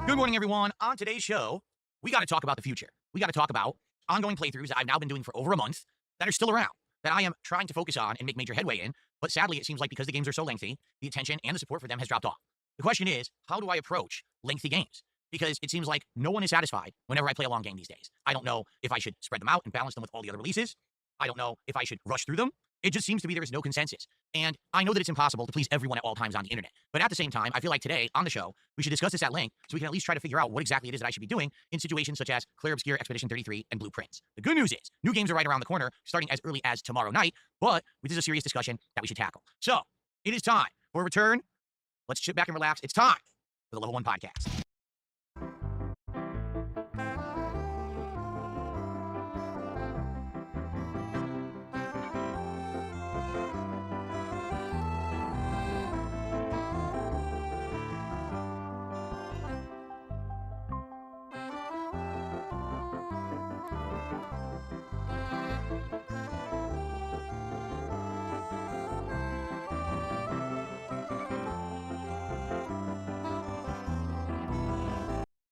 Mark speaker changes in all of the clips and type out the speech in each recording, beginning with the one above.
Speaker 1: Good morning, everyone. On today's show, we got to talk about the future. We got to talk about ongoing playthroughs that I've now been doing for over a month that are still around, that I am trying to focus on and make major headway in. But sadly, it seems like because the games are so lengthy, the attention and the support for them has dropped off. The question is, how do I approach lengthy games? Because it seems like no one is satisfied whenever I play a long game these days. I don't know if I should spread them out and balance them with all the other releases. I don't know if I should rush through them. It just seems to be there is no consensus. And I know that it's impossible to please everyone at all times on the internet. But at the same time, I feel like today on the show, we should discuss this at length so we can at least try to figure out what exactly it is that I should be doing in situations such as Clair Obscure, Expedition 33, and Blueprints. The good news is, new games are right around the corner, starting as early as tomorrow night, but this is a serious discussion that we should tackle. So, it is time for a return. Let's sit back and relax. It's time for the Level 1 Podcast.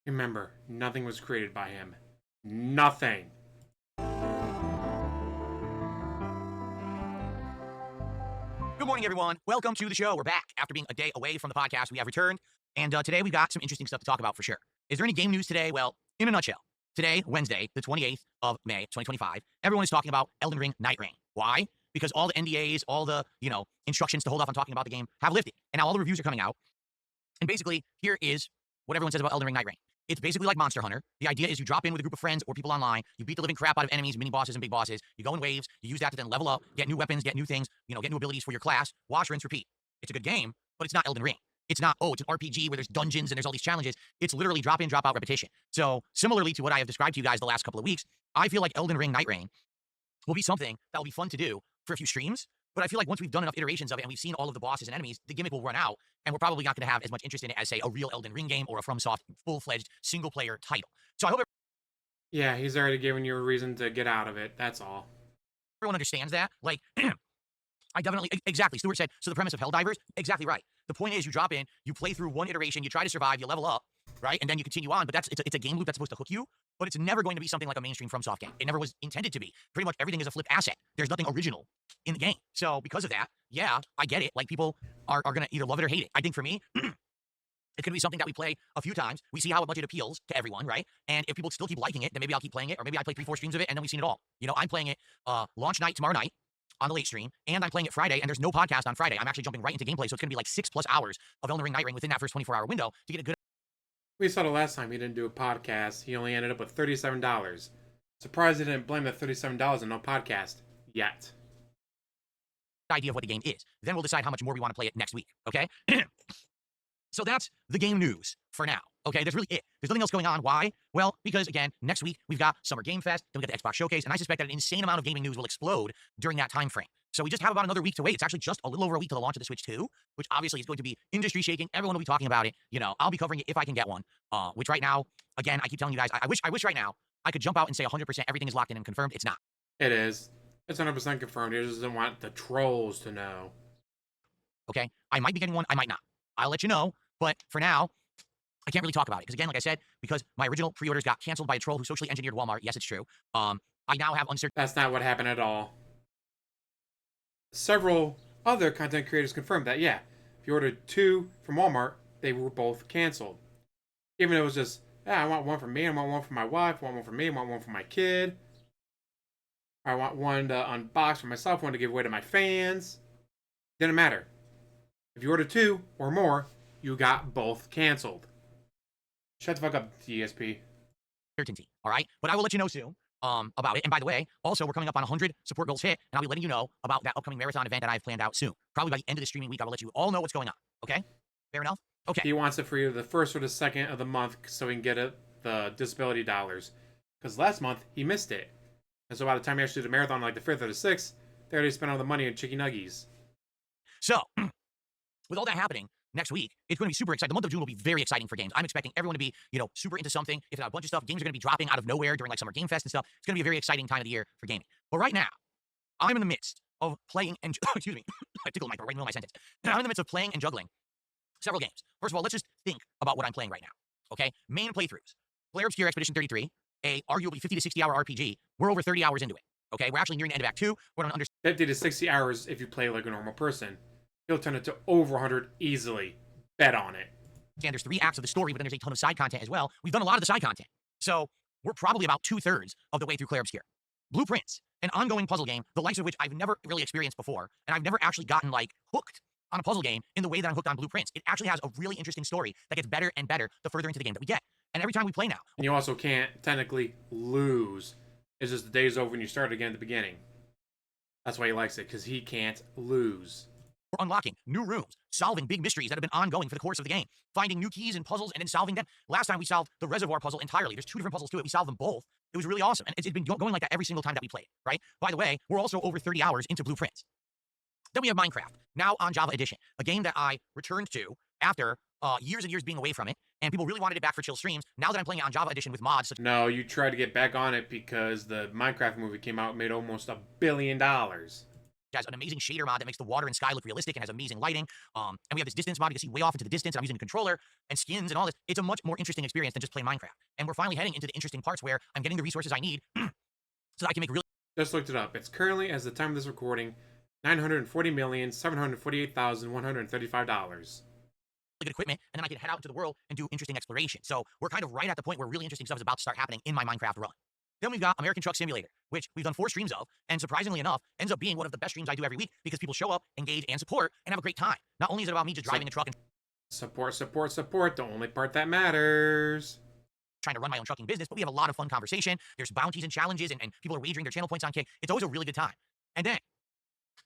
Speaker 2: Remember, nothing was created by him. Nothing.
Speaker 1: Good morning, everyone. Welcome to the show. We're back. After being a day away from the podcast, we have returned. And today we've got some interesting stuff to talk about for sure. Is there any game news today? Well, in a nutshell, today, Wednesday, the 28th of May, 2025, everyone is talking about Elden Ring Nightreign. Why? Because all the NDAs, all the, instructions to hold off on talking about the game have lifted. And now all the reviews are coming out. And basically, here is what everyone says about Elden Ring Nightreign. It's basically like Monster Hunter. The idea is you drop in with a group of friends or people online, you beat the living crap out of enemies, mini bosses, and big bosses, you go in waves, you use that to then level up, get new weapons, get new things, get new abilities for your class, wash, rinse, repeat. It's a good game, but it's not Elden Ring. It's not, it's an RPG where there's dungeons and there's all these challenges. It's literally drop in, drop out repetition. So similarly to what I have described to you guys the last couple of weeks, I feel like Elden Ring Nightreign will be something that will be fun to do for a few streams. But I feel like once we've done enough iterations of it and we've seen all of the bosses and enemies, the gimmick will run out, and we're probably not going to have as much interest in it as, say, a real Elden Ring game or a FromSoft full-fledged single-player title. So I hope
Speaker 2: Yeah, he's already given you a reason to get out of it. That's all.
Speaker 1: everyone understands that. Like, I definitely, exactly. Stuart said, so the premise of Helldivers, exactly right. The point is you drop in, you play through one iteration, you try to survive, you level up, right? And then you continue on. But it's a game loop that's supposed to hook you, but it's never going to be something like a mainstream FromSoft game. It never was intended to be. Pretty much everything is a flip asset. There's nothing original in the game. So because of that, yeah, I get it. Like, people are going to either love it or hate it. I think for me, it's going to be something that we play a few times. We see how much it appeals to everyone, right? And if people still keep liking it, then maybe I'll keep playing it, or maybe I play 3-4 streams of it, and then we've seen it all. I'm playing it launch night tomorrow night on the late stream, and I'm playing it Friday, and there's no podcast on Friday. I'm actually jumping right into gameplay, so it's going to be like 6+ hours of Elden Ring Nightreign within that first 24-hour window to get a good.
Speaker 2: We saw the last time he didn't do a podcast. He only ended up with $37. Surprised he didn't blame the $37 on no podcast yet.
Speaker 1: Idea of what the game is. Then we'll decide how much more we want to play it next week, okay? So that's the game news for now, okay? That's really it. There's nothing else going on. Why? Well, because, again, next week we've got Summer Game Fest, then we got the Xbox Showcase, and I suspect that an insane amount of gaming news will explode during that time frame. So we just have about another week to wait. It's actually just a little over a week to the launch of the Switch 2, which obviously is going to be industry shaking. Everyone will be talking about it. I'll be covering it if I can get one, which right now, again, I keep telling you guys, I wish right now I could jump out and say 100% everything is locked in and confirmed. It's not.
Speaker 2: It is. It's 100% confirmed. He just doesn't want the trolls to know.
Speaker 1: Okay? I might be getting one. I might not. I'll let you know. But for now, I can't really talk about it. Because again, like I said, because my original pre-orders got canceled by a troll who socially engineered Walmart. Yes, it's true. I now have uncertain.
Speaker 2: That's not what happened at all. Several other content creators confirmed that, yeah, if you ordered 2 from Walmart, they were both canceled. Even though it was just, I want one for me, I want one for my wife, I want one for me, I want one for my kid. I want one to unbox for myself, one to give away to my fans. Didn't matter. If you ordered 2 or more, you got both canceled. Shut the fuck up, DSP.
Speaker 1: Certainty, all right? But I will let you know soon about it. And by the way, also, we're coming up on 100 support goals hit, and I'll be letting you know about that upcoming marathon event that I've planned out soon. Probably by the end of the streaming week, I will let you all know what's going on, okay? Fair enough? Okay.
Speaker 2: He wants it for you the first or the second of the month so he can get the disability dollars. Because last month, he missed it. And so by the time he actually did the marathon, like the 5th or the 6th, they already spent all the money on chicken nuggies.
Speaker 1: So, with all that happening, next week, it's going to be super exciting. The month of June will be very exciting for games. I'm expecting everyone to be, super into something. If not a bunch of stuff, games are going to be dropping out of nowhere during like Summer Game Fest and stuff. It's going to be a very exciting time of the year for gaming. But right now, I'm in the midst of playing and excuse me, I tickled my throat right in the middle of my sentence. I'm in the midst of playing and juggling several games. First of all, let's just think about what I'm playing right now. Okay, main playthroughs. Clair Obscure Expedition 33, a arguably 50 to 60 hour RPG. We're over 30 hours into it. Okay, we're actually nearing the end of Act 2. We're going to understand
Speaker 2: 50 to 60 hours if you play like a normal person. He'll turn it to over 100 easily. Bet on it.
Speaker 1: there's 3 acts of the story, but then there's a ton of side content as well. We've done a lot of the side content. So we're probably about 2/3 of the way through Clair Obscure. Blueprints, an ongoing puzzle game, the likes of which I've never really experienced before, and I've never actually gotten like hooked on a puzzle game in the way that I'm hooked on Blueprints. It actually has a really interesting story that gets better and better the further into the game that we get. And every time we play now.
Speaker 2: And you also can't technically lose. It's just the day's over and you start again at the beginning. That's why he likes it, because he can't lose.
Speaker 1: We're unlocking new rooms, solving big mysteries that have been ongoing for the course of the game, finding new keys and puzzles, and then solving them. Last time we solved the reservoir puzzle entirely. There's 2 different puzzles to it. We solved them both. It was really awesome. And it's been going like that every single time that we played, right? By the way, we're also over 30 hours into Blueprints. Then we have Minecraft, now on Java Edition, a game that I returned to after years and years being away from it, and people really wanted it back for chill streams. Now that I'm playing it on Java Edition with mods.
Speaker 2: No, you tried to get back on it because the Minecraft movie came out and made almost $1 billion.
Speaker 1: It has an amazing shader mod that makes the water and sky look realistic and has amazing lighting. And we have this distance mod. You can see way off into the distance. And I'm using the controller and skins and all this. It's a much more interesting experience than just playing Minecraft. And we're finally heading into the interesting parts where I'm getting the resources I need so that I can make really
Speaker 2: Just looked it up. It's currently, as the time of this recording, $940,748,135.
Speaker 1: good equipment, and then I can head out into the world and do interesting exploration. So we're kind of right at the point where really interesting stuff is about to start happening in my Minecraft run. Then we've got American Truck Simulator, which we've done 4 streams of, and surprisingly enough, ends up being one of the best streams I do every week because people show up, engage, and support, and have a great time. Not only is it about me just driving a truck and
Speaker 2: Support, the only part that matters.
Speaker 1: trying to run my own trucking business, but we have a lot of fun conversation. There's bounties and challenges, and people are wagering their channel points on Kick. It's always a really good time. And then,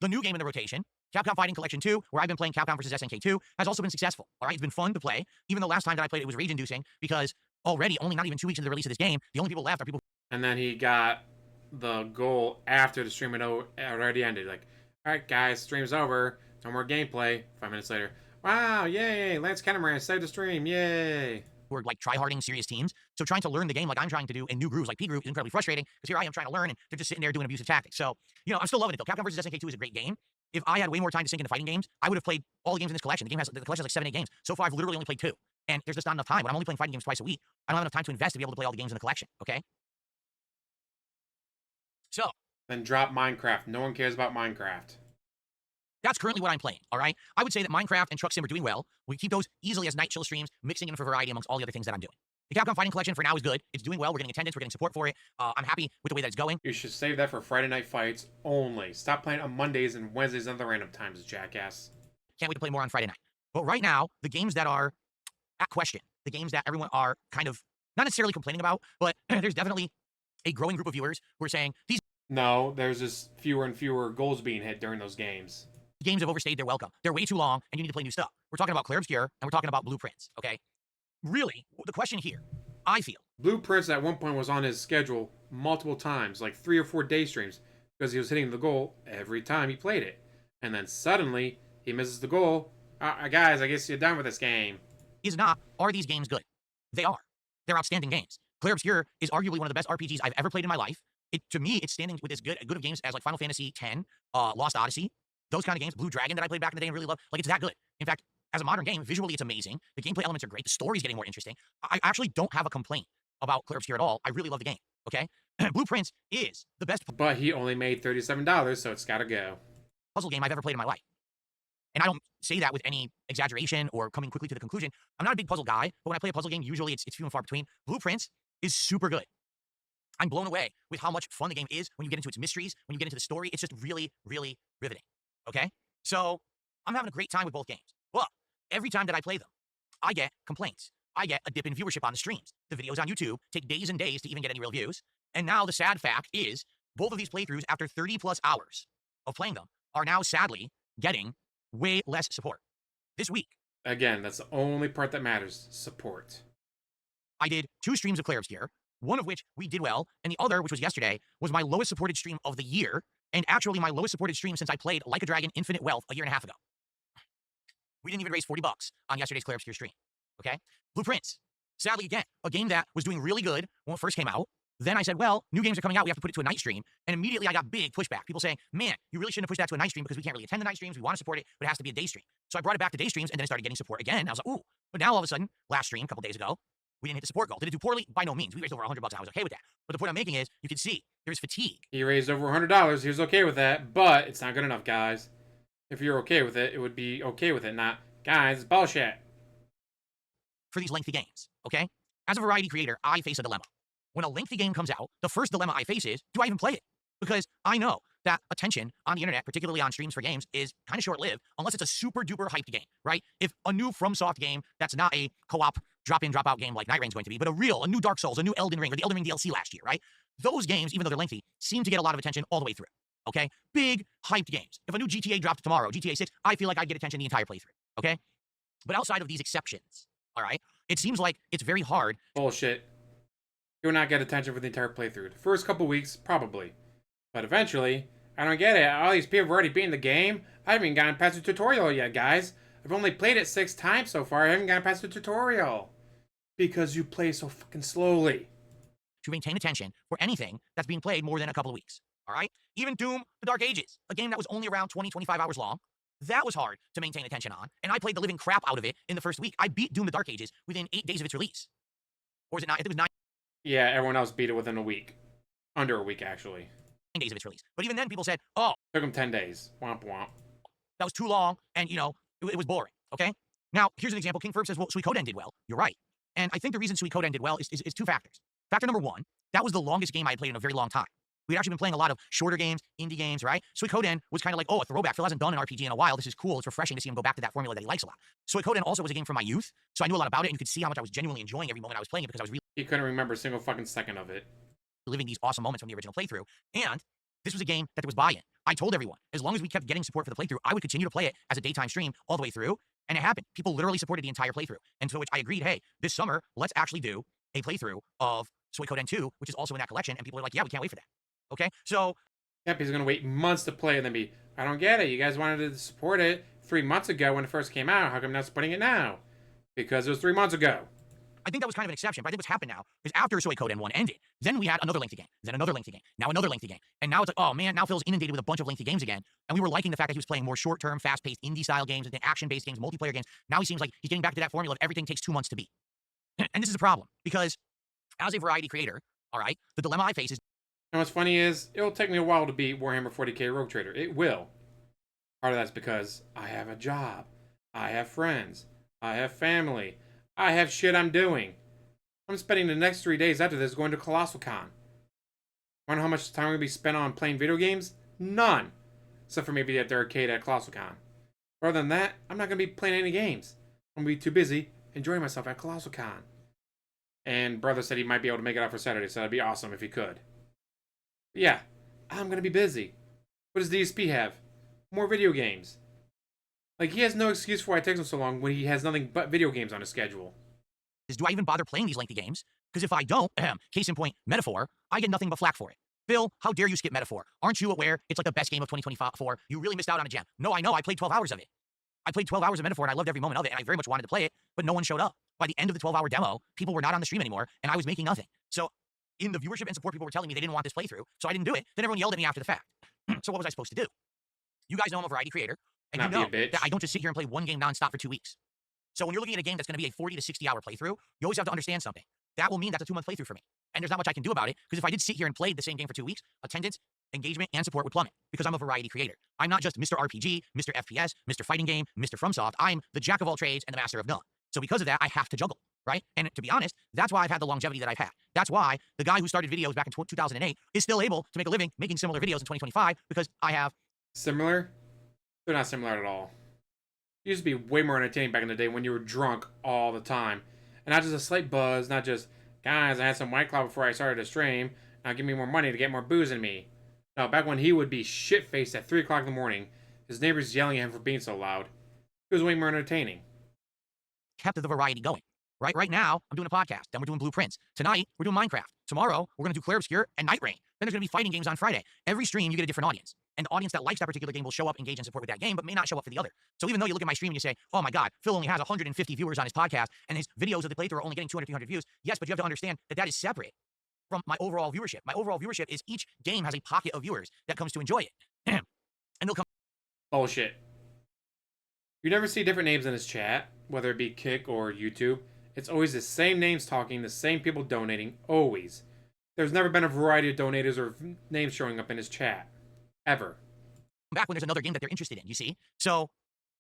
Speaker 1: the new game in the rotation, Capcom Fighting Collection 2, where I've been playing Capcom vs. SNK 2, has also been successful. All right, it's been fun to play, even though last time that I played it was rage-inducing, because already, only not even 2 weeks into the release of this game, the only people left are people.
Speaker 2: And then he got the goal after the stream had already ended. Like, all right, guys, stream's over. No more gameplay. 5 minutes later. Wow, yay, Lance Catamaran saved the stream, yay.
Speaker 1: Who are like try-harding serious teams. So trying to learn the game like I'm trying to do in new grooves like P Group is incredibly frustrating because here I am trying to learn and they're just sitting there doing abusive tactics. So, I'm still loving it though. Capcom vs. SNK 2 is a great game. If I had way more time to sink into fighting games, I would have played all the games in this collection. The collection has like 7, 8 games. So far, I've literally only played 2. And there's just not enough time. When I'm only playing fighting games twice a week, I don't have enough time to invest to be able to play all the games in the collection, okay? So.
Speaker 2: Then drop Minecraft. No one cares about Minecraft.
Speaker 1: That's currently what I'm playing, all right? I would say that Minecraft and Truck Sim are doing well. We keep those easily as night chill streams, mixing in for variety amongst all the other things that I'm doing. The Capcom Fighting Collection for now is good. It's doing well. We're getting attendance. We're getting support for it. I'm happy with the way that it's going.
Speaker 2: You should save that for Friday night fights only. Stop playing on Mondays and Wednesdays and other random times, jackass.
Speaker 1: Can't wait to play more on Friday night. But right now, the games that are at question, the games that everyone are kind of not necessarily complaining about, but there's definitely a growing group of viewers who are saying these.
Speaker 2: No, there's just fewer and fewer goals being hit during those games.
Speaker 1: Games have overstayed their welcome. They're way too long, and you need to play new stuff. We're talking about Clair Obscure, and we're talking about Blueprints, okay? Really, the question here, I feel.
Speaker 2: Blueprints at one point was on his schedule multiple times, like 3 or 4 day streams, because he was hitting the goal every time he played it. And then suddenly, he misses the goal. Guys, I guess you're done with this game.
Speaker 1: Are these games good? They are. They're outstanding games. Clair Obscure is arguably one of the best RPGs I've ever played in my life. To me, it's standing with as good of games as like Final Fantasy X, Lost Odyssey, those kind of games, Blue Dragon that I played back in the day and really loved. Like, it's that good. In fact, as a modern game, visually it's amazing. The gameplay elements are great. The story's getting more interesting. I actually don't have a complaint about Clair Obscure at all. I really love the game, okay? Blueprints is the best
Speaker 2: But he only made $37, so it's gotta go.
Speaker 1: Puzzle game I've ever played in my life. And I don't say that with any exaggeration or coming quickly to the conclusion. I'm not a big puzzle guy, but when I play a puzzle game, usually it's few and far between. Blueprints is super good. I'm blown away with how much fun the game is when you get into its mysteries, when you get into the story. It's just really, really riveting, okay? So I'm having a great time with both games. But every time that I play them, I get complaints. I get a dip in viewership on the streams. The videos on YouTube take days and days to even get any real views. And now the sad fact is both of these playthroughs, after 30 plus hours of playing them, are now sadly getting way less support. This week.
Speaker 2: Again, that's the only part that matters. Support.
Speaker 1: I did 2 streams of Clair Obscure, one of which we did well, and the other, which was yesterday, was my lowest supported stream of the year, and actually my lowest supported stream since I played Like a Dragon Infinite Wealth a year and a half ago. We didn't even raise $40 on yesterday's Clair Obscure stream, okay? Blueprints. Sadly, again, a game that was doing really good when it first came out. Then I said, well, new games are coming out. We have to put it to a night stream. And immediately I got big pushback. People saying, man, you really shouldn't have pushed that to a night stream because we can't really attend the night streams. We want to support it, but it has to be a day stream. So I brought it back to day streams, and then I started getting support again. I was like, ooh. But now all of a sudden, last stream, a couple days ago, We didn't hit the support goal. Did it do poorly? By no means. We raised over $100 and I was okay with that. But the point I'm making is, you can see, there's fatigue.
Speaker 2: He raised over $100. He was okay with that, but it's not good enough, guys. If you're okay with it, it would be okay with it, not, guys, it's bullshit.
Speaker 1: For these lengthy games, okay? As a variety creator, I face a dilemma. When a lengthy game comes out, the first dilemma I face is, do I even play it? Because I know that attention on the internet, particularly on streams for games, is kind of short-lived unless it's a super-duper hyped game, right? If a new FromSoft game that's not a co-op, drop-in, drop-out game like Nightreign's going to be, but a new Dark Souls, a new Elden Ring, or the Elden Ring DLC last year, right? Those games, even though they're lengthy, seem to get a lot of attention all the way through, okay? Big, hyped games. If a new GTA dropped tomorrow, GTA 6, I feel like I'd get attention the entire playthrough, okay? But outside of these exceptions, all right, it seems like it's very hard.
Speaker 2: Bullshit. You will not get attention for the entire playthrough. The first couple weeks, probably. But eventually, I don't get it. All these people have already beaten the game. I haven't even gotten past the tutorial yet, guys. I've only played it 6 times so far. I haven't gotten past the tutorial. Because you play so fucking slowly.
Speaker 1: To maintain attention for anything that's being played more than a couple of weeks, all right? Even Doom, The Dark Ages, a game that was only around 20, 25 hours long, that was hard to maintain attention on, and I played the living crap out of it in the first week. I beat Doom, The Dark Ages within 8 days of its release. Or is it 9? I think it was 9.
Speaker 2: Yeah, everyone else beat it within a week. Under a week, actually.
Speaker 1: 9 days of its release. But even then, people said, oh.
Speaker 2: Took them 10 days. Womp womp.
Speaker 1: That was too long, and, you know, it was boring, okay? Now, here's an example. King Ferb says, well, Suikoden did well. You're right. And I think the reason Suikoden did well is 2 factors. Factor number 1, that was the longest game I had played in a very long time. We'd actually been playing a lot of shorter games, indie games, right? Suikoden was kind of like, oh, a throwback. Phil hasn't done an RPG in a while. This is cool. It's refreshing to see him go back to that formula that he likes a lot. Suikoden also was a game from my youth, so I knew a lot about it, and you could see how much I was genuinely enjoying every moment I was playing it because I was really
Speaker 2: He couldn't remember a single fucking second of it.
Speaker 1: living these awesome moments from the original playthrough. And this was a game that there was buy-in. I told everyone, as long as we kept getting support for the playthrough, I would continue to play it as a daytime stream all the way through, and it happened. People literally supported the entire playthrough. And so which I agreed, hey, this summer, let's actually do a playthrough of Suikoden 2, which is also in that collection, and people are like, yeah, we can't wait for that. Okay, so...
Speaker 2: Yep, he's gonna wait months to play and then be, I don't get it. You guys wanted to support it 3 months ago when it first came out. How come not supporting it now? Because it was 3 months ago.
Speaker 1: I think that was kind of an exception, but I think what's happened now is after Suikoden 1 ended, then we had another lengthy game, then another lengthy game, now another lengthy game. And now it's like, oh man, now Phil's inundated with a bunch of lengthy games again. And we were liking the fact that he was playing more short-term, fast-paced, indie-style games, and action-based games, multiplayer games. Now he seems like he's getting back to that formula of everything takes 2 months to beat. And this is a problem, because as a variety creator, all right, the dilemma I face is...
Speaker 2: And what's funny is, it'll take me a while to beat Warhammer 40k Rogue Trader. It will. Part of that's because I have a job. I have friends. I have family. I have shit I'm doing. I'm spending the next 3 days after this going to Colossal Con. Wonder how much time I'm going to be spent on playing video games? None. Except for maybe at the arcade at Colossal Con. Other than that, I'm not going to be playing any games. I'm going to be too busy enjoying myself at Colossal Con. And brother said he might be able to make it out for Saturday, so that'd be awesome if he could. But yeah, I'm going to be busy. What does DSP have? More video games. Like, he has no excuse for why it takes him so long when he has nothing but video games on his schedule.
Speaker 1: Do I even bother playing these lengthy games? Because if I don't, case in point, Metaphor, I get nothing but flack for it. Bill, how dare you skip Metaphor? Aren't you aware it's like the best game of 2024? You really missed out on a gem. No, I know. I played 12 hours of it. I played 12 hours of Metaphor, and I loved every moment of it, and I very much wanted to play it, but no one showed up. By the end of the 12-hour demo, people were not on the stream anymore, and I was making nothing. So in the viewership and support, people were telling me they didn't want this playthrough, so I didn't do it. Then everyone yelled at me after the fact. So what was I supposed to do? You guys know I'm a variety creator, and you know that I don't just sit here and play one game nonstop for 2 weeks. So when you're looking at a game that's going to be a 40 to 60-hour playthrough, you always have to understand something. That will mean that's a 2-month playthrough for me. And there's not much I can do about it, because if I did sit here and played the same game for 2 weeks, attendance, engagement, and support would plummet, because I'm a variety creator. I'm not just Mr. RPG, Mr. FPS, Mr. Fighting Game, Mr. FromSoft. I'm the jack of all trades and the master of none. So because of that, I have to juggle, right? And to be honest, that's why I've had the longevity that I've had. That's why the guy who started videos back in 2008 is still able to make a living making similar videos in 2025, because I have...
Speaker 2: Similar? They're not similar at all. It used to be way more entertaining back in the day when you were drunk all the time. And not just a slight buzz, not just, guys, I had some White Claw before I started to stream. Now give me more money to get more booze in me. No, back when he would be shit-faced at 3 o'clock in the morning, his neighbors yelling at him for being so loud, it was way more entertaining.
Speaker 1: Kept the variety going. Right now, I'm doing a podcast. Then we're doing Blueprints. Tonight, we're doing Minecraft. Tomorrow, we're going to do Clair Obscure and Nightreign. Then there's going to be fighting games on Friday. Every stream, you get a different audience. And the audience that likes that particular game will show up, engage, and support with that game, but may not show up for the other. So even though you look at my stream and you say, oh my God, Phil only has 150 viewers on his podcast, and his videos of the playthrough are only getting 200, 300 views. Yes, but you have to understand that that is separate from my overall viewership. My overall viewership is each game has a pocket of viewers that comes to enjoy it. And they'll come...
Speaker 2: Bullshit. You never see different names in his chat, whether it be Kick or YouTube. It's always the same names talking, the same people donating, always. There's never been a variety of donators or names showing up in his chat. Ever.
Speaker 1: Back when there's another game that they're interested in, you see? So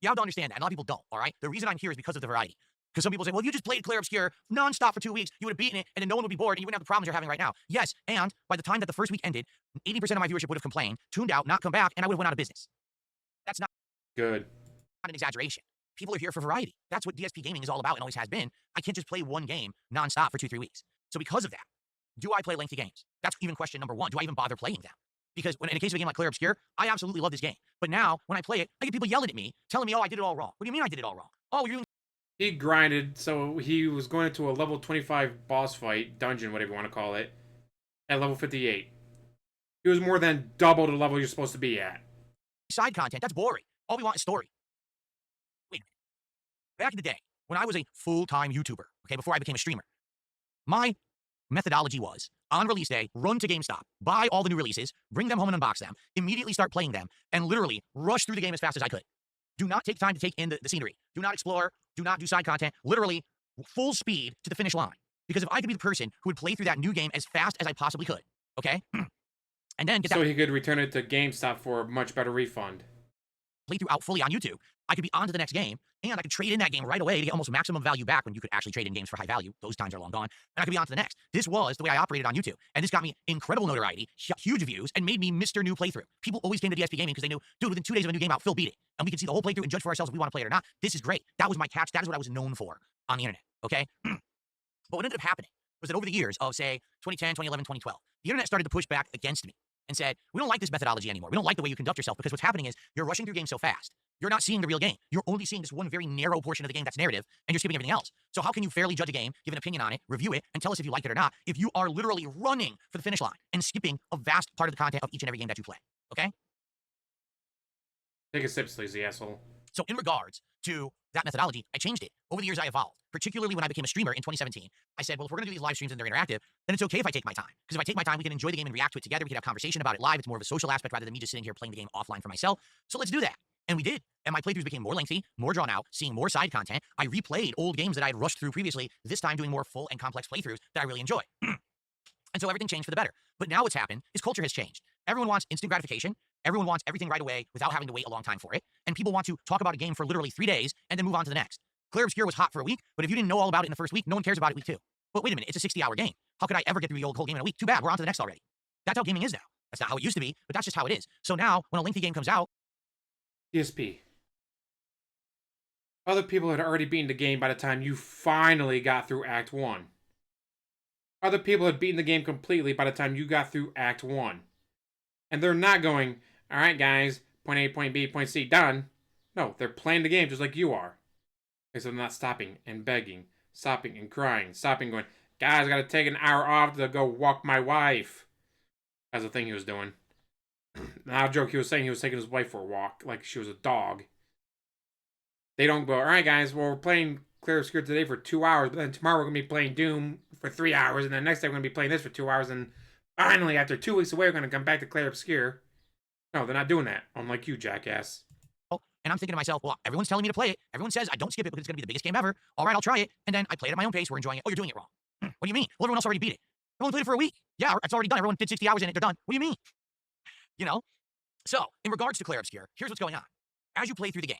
Speaker 1: you have to understand that. And a lot of people don't, all right? The reason I'm here is because of the variety. Because some people say, well, if you just played Clair Obscure nonstop for 2 weeks, you would have beaten it, and then no one would be bored, and you wouldn't have the problems you're having right now. Yes, and by the time that the first week ended, 80% of my viewership would have complained, tuned out, not come back, and I would have went out of business. That's not
Speaker 2: good.
Speaker 1: Not an exaggeration. People are here for variety. That's what DSP gaming is all about and always has been. I can't just play one game nonstop for 2-3 weeks. So because of that, do I play lengthy games? That's even question number one. Do I even bother playing them? Because when in a case of a game like Clair Obscure, I absolutely love this game. But now, when I play it, I get people yelling at me, telling me, oh, I did it all wrong. What do you mean I did it all wrong? Oh, you're doing...
Speaker 2: He grinded, so he was going into a level 25 boss fight, dungeon, whatever you want to call it, at level 58. He was more than double the level you're supposed to be at.
Speaker 1: Side content, that's boring. All we want is story. Wait a minute. Back in the day, when I was a full-time YouTuber, okay, before I became a streamer, my methodology was, on release day, run to GameStop, buy all the new releases, bring them home and unbox them, immediately start playing them, and literally rush through the game as fast as I could. Do not take time to take in the scenery. Do not explore. Do not do side content. Literally, full speed to the finish line. Because if I could be the person who would play through that new game as fast as I possibly could, okay? And then get that...
Speaker 2: So he could return it to GameStop for a much better refund.
Speaker 1: Playthrough out fully on YouTube, I could be on to the next game, and I could trade in that game right away to get almost maximum value back when you could actually trade in games for high value. Those times are long gone. And I could be on to the next. This was the way I operated on YouTube. And this got me incredible notoriety, huge views, and made me Mr. New Playthrough. People always came to DSP Gaming because they knew, dude, within 2 days of a new game out, Phil beat it. And we can see the whole playthrough and judge for ourselves if we want to play it or not. This is great. That was my catch. That is what I was known for on the internet, okay? But what ended up happening was that over the years of, say, 2010, 2011, 2012, the internet started to push back against me and said, we don't like this methodology anymore. We don't like the way you conduct yourself because what's happening is you're rushing through games so fast. You're not seeing the real game. You're only seeing this one very narrow portion of the game that's narrative, and you're skipping everything else. So how can you fairly judge a game, give an opinion on it, review it, and tell us if you like it or not, if you are literally running for the finish line and skipping a vast part of the content of each and every game that you play, okay?
Speaker 2: Take a sip, sleazy asshole.
Speaker 1: So in regards to that methodology, I changed it. Over the years, I evolved, particularly when I became a streamer in 2017. I said, well, if we're going to do these live streams and they're interactive, then it's okay if I take my time. Because if I take my time, we can enjoy the game and react to it together. We can have conversation about it live. It's more of a social aspect rather than me just sitting here playing the game offline for myself. So let's do that. And we did. And my playthroughs became more lengthy, more drawn out, seeing more side content. I replayed old games that I had rushed through previously, this time doing more full and complex playthroughs that I really enjoy. And so everything changed for the better. But now what's happened is culture has changed. Everyone wants instant gratification. Everyone wants everything right away without having to wait a long time for it. And people want to talk about a game for literally 3 days and then move on to the next. Clair Obscure was hot for a week, but if you didn't know all about it in the first week, no one cares about it week 2. But wait a minute, it's a 60-hour game. How could I ever get through the whole game in a week? Too bad, we're on to the next already. That's how gaming is now. That's not how it used to be, but that's just how it is. So now, when a lengthy game comes out...
Speaker 2: DSP. Other people had already beaten the game by the time you finally got through Act 1. Other people had beaten the game completely by the time you got through Act 1. And they're not going, alright guys, point A, point B, point C, done. No, they're playing the game just like you are. So they're not stopping and begging, stopping and crying, stopping going, guys, I gotta take an hour off to go walk my wife. That's the thing he was doing. Not a joke, he was saying he was taking his wife for a walk, like she was a dog. They don't go, alright guys, well we're playing Clair Obscure today for 2 hours, but then tomorrow we're gonna be playing Doom for 3 hours, and then next day we're gonna be playing this for 2 hours, and finally, after 2 weeks away, we're gonna come back to Clair Obscure. No, they're not doing that, unlike you, jackass.
Speaker 1: And I'm thinking to myself, well, everyone's telling me to play it. Everyone says I don't skip it because it's going to be the biggest game ever. All right, I'll try it. And then I play it at my own pace. We're enjoying it. Oh, you're doing it wrong. What do you mean? Well, everyone else already beat it. Everyone played it for a week. Yeah, it's already done. Everyone did 60 hours in it. They're done. What do you mean? You know? So, in regards to Clair Obscure, here's what's going on. As you play through the game,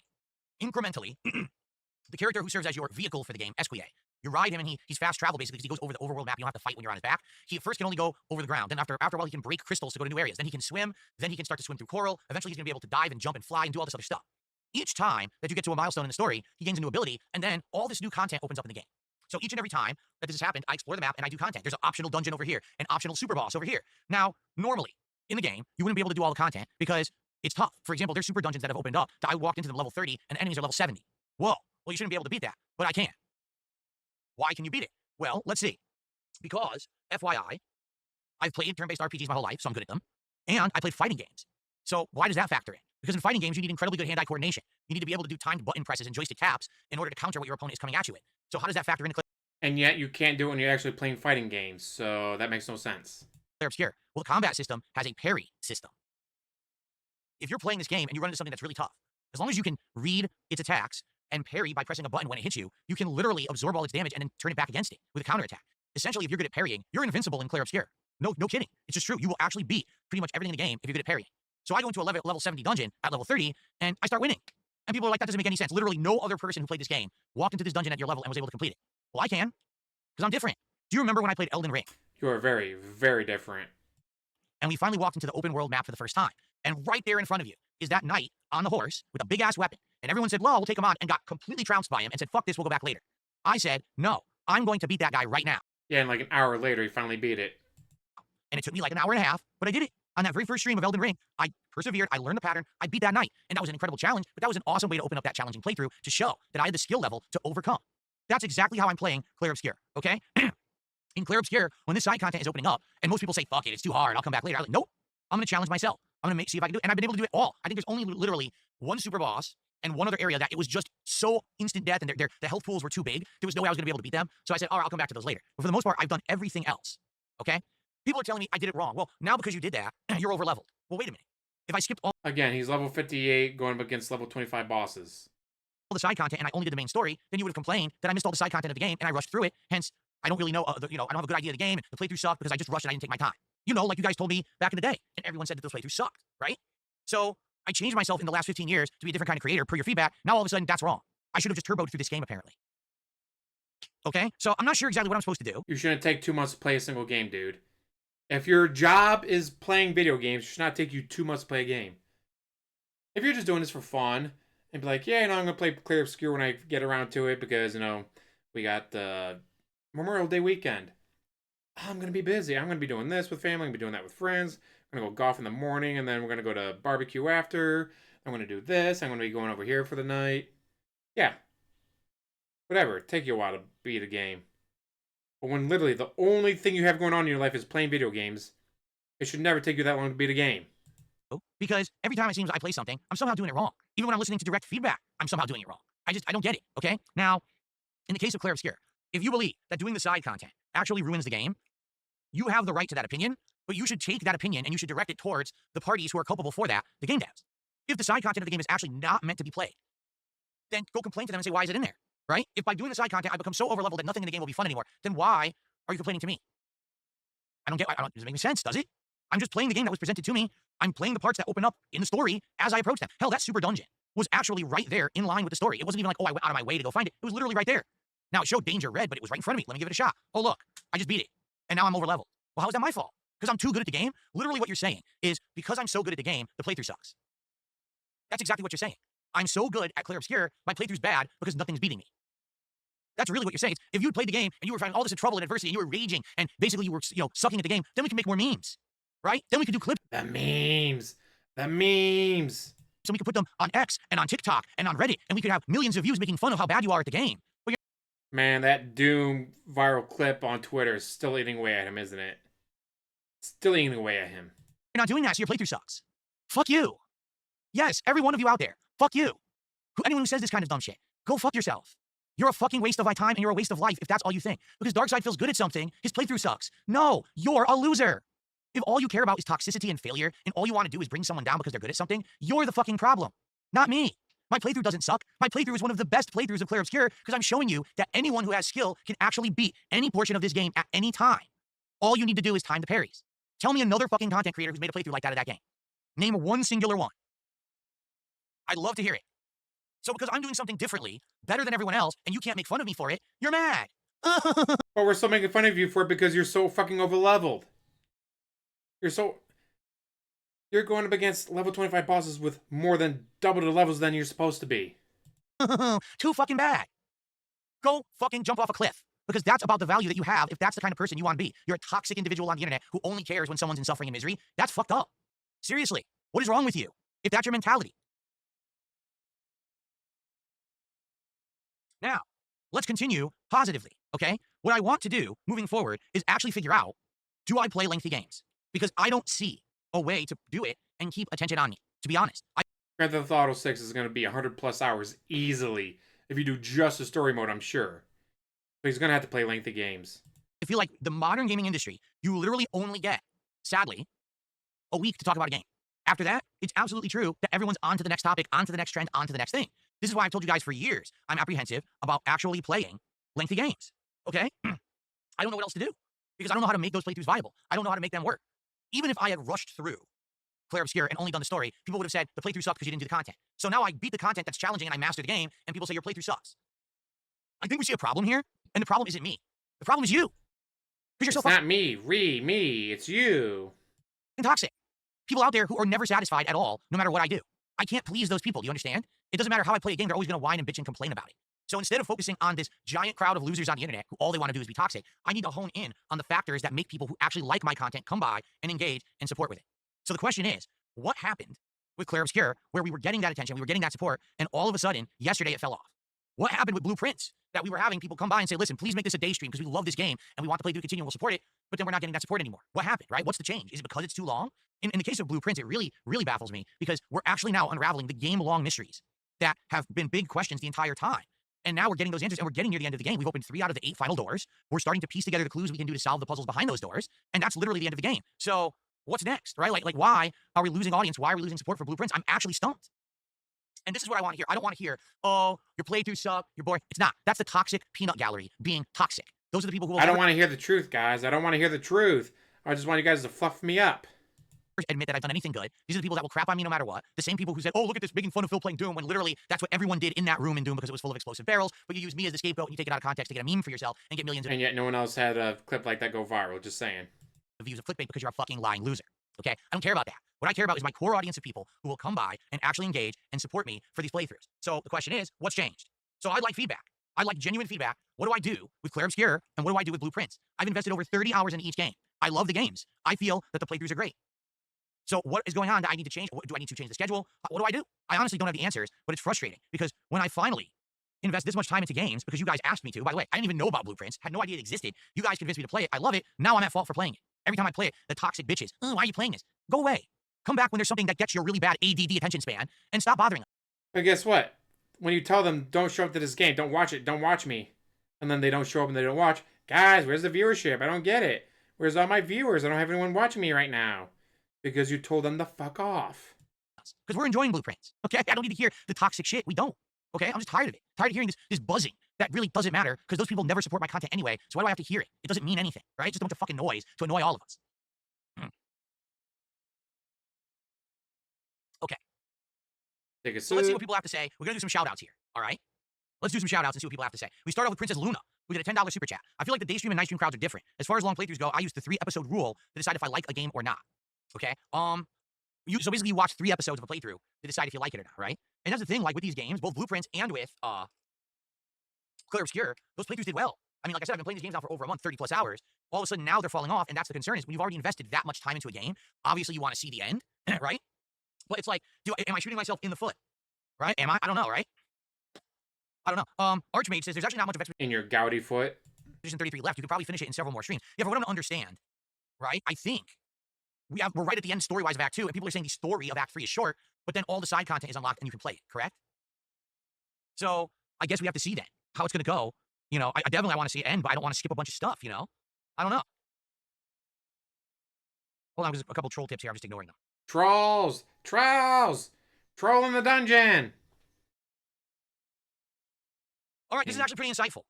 Speaker 1: incrementally, the character who serves as your vehicle for the game, Esquire, you ride him and he's fast travel basically because he goes over the overworld map. You don't have to fight when you're on his back. He at first can only go over the ground. Then after a while, he can break crystals to go to new areas. Then he can swim. Then he can start to swim through coral. Eventually, he's going to be able to dive and jump and fly and do all this other stuff. Each time that you get to a milestone in the story, he gains a new ability, and then all this new content opens up in the game. So each and every time that this has happened, I explore the map and I do content. There's an optional dungeon over here, an optional super boss over here. Now, normally, in the game, you wouldn't be able to do all the content because it's tough. For example, there's super dungeons that have opened up that I walked into them level 30, and enemies are level 70. Whoa, well, you shouldn't be able to beat that, but I can. Why can you beat it? Well, let's see. Because, FYI, I've played turn-based RPGs my whole life, so I'm good at them, and I played fighting games. So why does that factor in? Because in fighting games, you need incredibly good hand-eye coordination. You need to be able to do timed button presses and joystick taps in order to counter what your opponent is coming at you with. So how does that factor into
Speaker 2: And yet you can't do it when you're actually playing fighting games, so that makes no sense.
Speaker 1: Clair Obscure? Well, the combat system has a parry system. If you're playing this game and you run into something that's really tough, as long as you can read its attacks, and parry by pressing a button when it hits you, you can literally absorb all its damage and then turn it back against it with a counterattack. Essentially, if you're good at parrying, you're invincible in Clair Obscure. No kidding. It's just true. You will actually beat pretty much everything in the game if you're good at parrying. So I go into a level 70 dungeon at level 30, and I start winning. And people are like, that doesn't make any sense. Literally, no other person who played this game walked into this dungeon at your level and was able to complete it. Well, I can, because I'm different. Do you remember when I played Elden Ring?
Speaker 2: You are very, very different.
Speaker 1: And we finally walked into the open world map for the first time. And right there in front of you is that knight on the horse with a big-ass weapon. And everyone said, well, we'll take him on, and got completely trounced by him and said, fuck this, we'll go back later. I said, no, I'm going to beat that guy right now.
Speaker 2: Yeah, and like an hour later, you finally beat it.
Speaker 1: And it took me like an hour and a half, but I did it. On that very first stream of Elden Ring, I persevered, I learned the pattern, I beat that knight. And that was an incredible challenge, but that was an awesome way to open up that challenging playthrough to show that I had the skill level to overcome. That's exactly how I'm playing Clair Obscure, okay? In Clair Obscure, when this side content is opening up, and most people say, fuck it, it's too hard, I'll come back later. I'm like, nope, I'm gonna challenge myself. I'm gonna see if I can do it. And I've been able to do it all. I think there's only literally one super boss and one other area that it was just so instant death, and the health pools were too big. There was no way I was gonna be able to beat them. So I said, all right, I'll come back to those later. But for the most part, I've done everything else, okay? People are telling me I did it wrong. Well, now because you did that, you're over leveled. Well, wait a minute. If I skipped all
Speaker 2: Again, he's level 58 going up against level 25 bosses.
Speaker 1: the side content and I only did the main story, then you would have complained that I missed all the side content of the game and I rushed through it. Hence, I don't really know, I don't have a good idea of the game. The playthrough sucked because I just rushed and I didn't take my time. You know, like you guys told me back in the day, and everyone said that those playthroughs sucked, right? So I changed myself in the last 15 years to be a different kind of creator per your feedback. Now all of a sudden, that's wrong. I should have just turboed through this game, apparently. Okay? So I'm not sure exactly what I'm supposed to do.
Speaker 2: You shouldn't take 2 months to play a single game, dude. If your job is playing video games, it should not take you 2 months to play a game. If you're just doing this for fun, and be like, yeah, I'm going to play Clair Obscure when I get around to it because, we got the Memorial Day weekend. I'm going to be busy. I'm going to be doing this with family. I'm going to be doing that with friends. I'm going to go golf in the morning, and then we're going to go to barbecue after. I'm going to do this. I'm going to be going over here for the night. Yeah. Whatever. Take you a while to beat a game. But when literally the only thing you have going on in your life is playing video games, it should never take you that long to beat a game.
Speaker 1: Because every time it seems I play something, I'm somehow doing it wrong. Even when I'm listening to direct feedback, I'm somehow doing it wrong. I don't get it, okay? Now, in the case of Clair Obscure, if you believe that doing the side content actually ruins the game, you have the right to that opinion, but you should take that opinion and you should direct it towards the parties who are culpable for that, the game devs. If the side content of the game is actually not meant to be played, then go complain to them and say, why is it in there, right? If by doing the side content I become so overleveled that nothing in the game will be fun anymore, then why are you complaining to me? Does it make any sense, does it? I'm just playing the game that was presented to me. I'm playing the parts that open up in the story as I approach them. Hell, that super dungeon was actually right there in line with the story. It wasn't even like, oh, I went out of my way to go find it. It was literally right there. Now, it showed danger red, but it was right in front of me. Let me give it a shot. Oh, look, I just beat it. And now I'm over leveled. Well, how is that my fault? Because I'm too good at the game? Literally what you're saying is, because I'm so good at the game, the playthrough sucks. That's exactly what you're saying. I'm so good at Clair Obscure, my playthrough's bad because nothing's beating me. That's really what you're saying. If you had played the game and you were finding all this in trouble and adversity and you were raging and basically you were, sucking at the game, then we can make more memes, right? Then we can do clips.
Speaker 2: The memes. The memes.
Speaker 1: So we could put them on X and on TikTok and on Reddit, and we could have millions of views making fun of how bad you are at the game.
Speaker 2: Man, that Doom viral clip on Twitter is still eating away at him, isn't it? Still eating away at him.
Speaker 1: You're not doing that, so your playthrough sucks. Fuck you. Yes, every one of you out there. Fuck you. Anyone who says this kind of dumb shit, go fuck yourself. You're a fucking waste of my time and you're a waste of life if that's all you think. Because Darkseid feels good at something, his playthrough sucks. No, you're a loser. If all you care about is toxicity and failure, and all you want to do is bring someone down because they're good at something, you're the fucking problem. Not me. My playthrough doesn't suck. My playthrough is one of the best playthroughs of Clair Obscure because I'm showing you that anyone who has skill can actually beat any portion of this game at any time. All you need to do is time the parries. Tell me another fucking content creator who's made a playthrough like that of that game. Name one singular one. I'd love to hear it. So because I'm doing something differently, better than everyone else, and you can't make fun of me for it, you're mad.
Speaker 2: But we're still making fun of you for it because you're so fucking overleveled. You're going up against level 25 bosses with more than double the levels than you're supposed to be.
Speaker 1: Too fucking bad. Go fucking jump off a cliff. Because that's about the value that you have if that's the kind of person you want to be. You're a toxic individual on the internet who only cares when someone's in suffering and misery. That's fucked up. Seriously, what is wrong with you if that's your mentality? Now, let's continue positively, okay? What I want to do moving forward is actually figure out, do I play lengthy games? Because I don't see a way to do it and keep attention on me, to be honest.
Speaker 2: Grand Theft Auto 6 is going to be 100 plus hours easily if you do just the story mode, I'm sure. But he's going to have to play lengthy games.
Speaker 1: I feel like the modern gaming industry, you literally only get, sadly, a week to talk about a game. After that, it's absolutely true that everyone's on to the next topic, on to the next trend, on to the next thing. This is why I've told you guys for years, I'm apprehensive about actually playing lengthy games, okay? I don't know what else to do because I don't know how to make those playthroughs viable. I don't know how to make them work. Even if I had rushed through Clair Obscure and only done the story, people would have said the playthrough sucked because you didn't do the content. So now I beat the content that's challenging and I mastered the game, and people say your playthrough sucks. I think we see a problem here, and the problem isn't me. The problem is you. Because you're
Speaker 2: It's not me, me. It's you.
Speaker 1: toxic. People out there who are never satisfied at all, no matter what I do. I can't please those people. Do you understand? It doesn't matter how I play a game. They're always going to whine and bitch and complain about it. So instead of focusing on this giant crowd of losers on the internet who all they want to do is be toxic, I need to hone in on the factors that make people who actually like my content come by and engage and support with it. So the question is, what happened with Clair Obscure where we were getting that attention, we were getting that support, and all of a sudden, yesterday it fell off? What happened with Blueprints that we were having people come by and say, listen, please make this a day stream because we love this game and we want the playthrough to continue and we'll support it, but then we're not getting that support anymore. What happened, right? What's the change? Is it because it's too long? In the case of Blueprints, it really, really baffles me because we're actually now unraveling the game-long mysteries that have been big questions the entire time. And now we're getting those answers, and we're getting near the end of the game. We've opened 3 out of the 8 final doors. We're starting to piece together the clues we can do to solve the puzzles behind those doors, and that's literally the end of the game. So what's next, right? Like why are we losing audience? Why are we losing support for Blueprints? I'm actually stumped. And this is what I want to hear. I don't want to hear, oh, your playthrough suck, you're boring. It's not. That's the toxic peanut gallery being toxic. Those are the people who will
Speaker 2: I don't want to hear the truth, guys. I don't want to hear the truth. I just want you guys to fluff me up.
Speaker 1: Admit that I've done anything good. These are the people that will crap on me no matter what. The same people who said, oh, look at this, making fun of Phil playing Doom, when literally that's what everyone did in that room in Doom because it was full of explosive barrels, but you use me as the scapegoat and you take it out of context to get a meme for yourself and get millions of...
Speaker 2: And yet no one else had a clip like that go viral, just saying.
Speaker 1: ...views of clickbait because you're a fucking lying loser, okay? I don't care about that. What I care about is my core audience of people who will come by and actually engage and support me for these playthroughs. So the question is, what's changed? So I'd like feedback. I'd like genuine feedback. What do I do with Clair Obscure and what do I do with Blueprints? I've invested over 30 hours in each game. I love the games. I feel that the playthroughs are great. So what is going on that I need to change? Do I need to change the schedule? What do I do? I honestly don't have the answers, but it's frustrating because when I finally invest this much time into games, because you guys asked me to, by the way, I didn't even know about Blueprints, had no idea it existed. You guys convinced me to play it. I love it. Now I'm at fault for playing it. Every time I play it, the toxic bitches, oh, why are you playing this? Go away. Come back when there's something that gets your really bad ADD attention span and stop bothering them.
Speaker 2: But guess what? When you tell them, don't show up to this game, don't watch it, don't watch me, and then they don't show up and they don't watch, guys, where's the viewership? I don't get it. Where's all my viewers? I don't have anyone watching me right now. Because you told them to fuck off.
Speaker 1: Because we're enjoying Blueprints, okay? I don't need to hear the toxic shit. We don't, okay? I'm just tired of it. Tired of hearing this buzzing that really doesn't matter because those people never support my content anyway, so why do I have to hear it? It doesn't mean anything, right? It's just a bunch of fucking noise to annoy all of us. Okay.
Speaker 2: Take a
Speaker 1: So let's see what people have to say. We're going to do some shout-outs here, all right? Let's do some shout-outs and see what people have to say. We start off with Princess Luna, who did a $10 super chat. I feel like the day stream and night stream crowds are different. As far as long playthroughs go, I use the 3-episode rule to decide if I like a game or not, okay? So basically you watch 3 episodes of a playthrough to decide if you like it or not, right? And that's the thing, like with these games, both Blueprints and with Clair Obscure, those playthroughs did well. I mean, like I said, I've been playing these games now for over a month, 30 plus hours. All of a sudden now they're falling off, and that's the concern is when you've already invested that much time into a game, obviously you want to see the end, right? But it's like, am I shooting myself in the foot, right? Am I? I don't know, right? I don't know. Archmage says there's actually not much of
Speaker 2: in your gouty foot.
Speaker 1: There's 33 left. You could probably finish it in several more streams. Yeah, for what I'm to understand, right? I think we're right at the end story-wise of Act 2, and people are saying the story of Act 3 is short, but then all the side content is unlocked and you can play it, correct? So I guess we have to see then how it's going to go. You know, I definitely want to see it end, but I don't want to skip a bunch of stuff, you know? I don't know. Hold on, there's a couple troll tips here. I'm just ignoring them.
Speaker 2: Trolls! Trolls! Troll in the dungeon!
Speaker 1: All right, this is actually pretty insightful.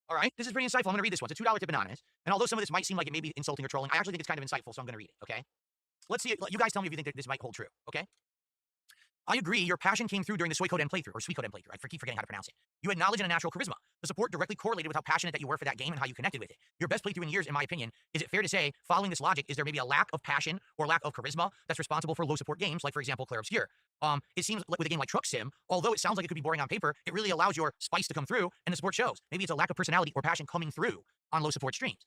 Speaker 1: All right, this is pretty insightful. I'm going to read this one. It's a $2 tip anonymous. And although some of this might seem like it may be insulting or trolling, I actually think it's kind of insightful, so I'm going to read it, okay? Let's see it. You guys tell me if you think that this might hold true, okay? I agree, your passion came through during the Suikoden playthrough, or Suikoden playthrough. I keep forgetting how to pronounce it. You had knowledge and a natural charisma. The support directly correlated with how passionate that you were for that game and how you connected with it. Your best playthrough in years, in my opinion. Is it fair to say, following this logic, is there maybe a lack of passion or lack of charisma that's responsible for low support games, like, for example, Clair Obscure? It seems like with a game like Truck Sim, although it sounds like it could be boring on paper, it really allows your spice to come through, and the support shows. Maybe it's a lack of personality or passion coming through on low support streams.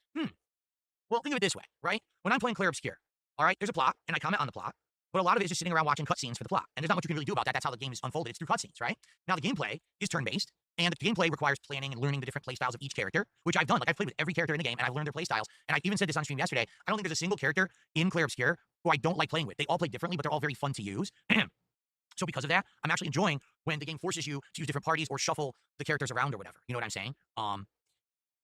Speaker 1: Well, think of it this way, right? When I'm playing Clair Obscure, all right, there's a plot, and I comment on the plot, but a lot of it is just sitting around watching cutscenes for the plot. And there's not much you can really do about that. That's how the game is unfolded. It's through cutscenes, right? Now, the gameplay is turn-based, and the gameplay requires planning and learning the different playstyles of each character, which I've done. Like, I've played with every character in the game, and I've learned their playstyles. And I even said this on stream yesterday. I don't think there's a single character in Clair Obscure who I don't like playing with. They all play differently, but they're all very fun to use. So because of that, I'm actually enjoying when the game forces you to use different parties or shuffle the characters around or whatever. You know what I'm saying?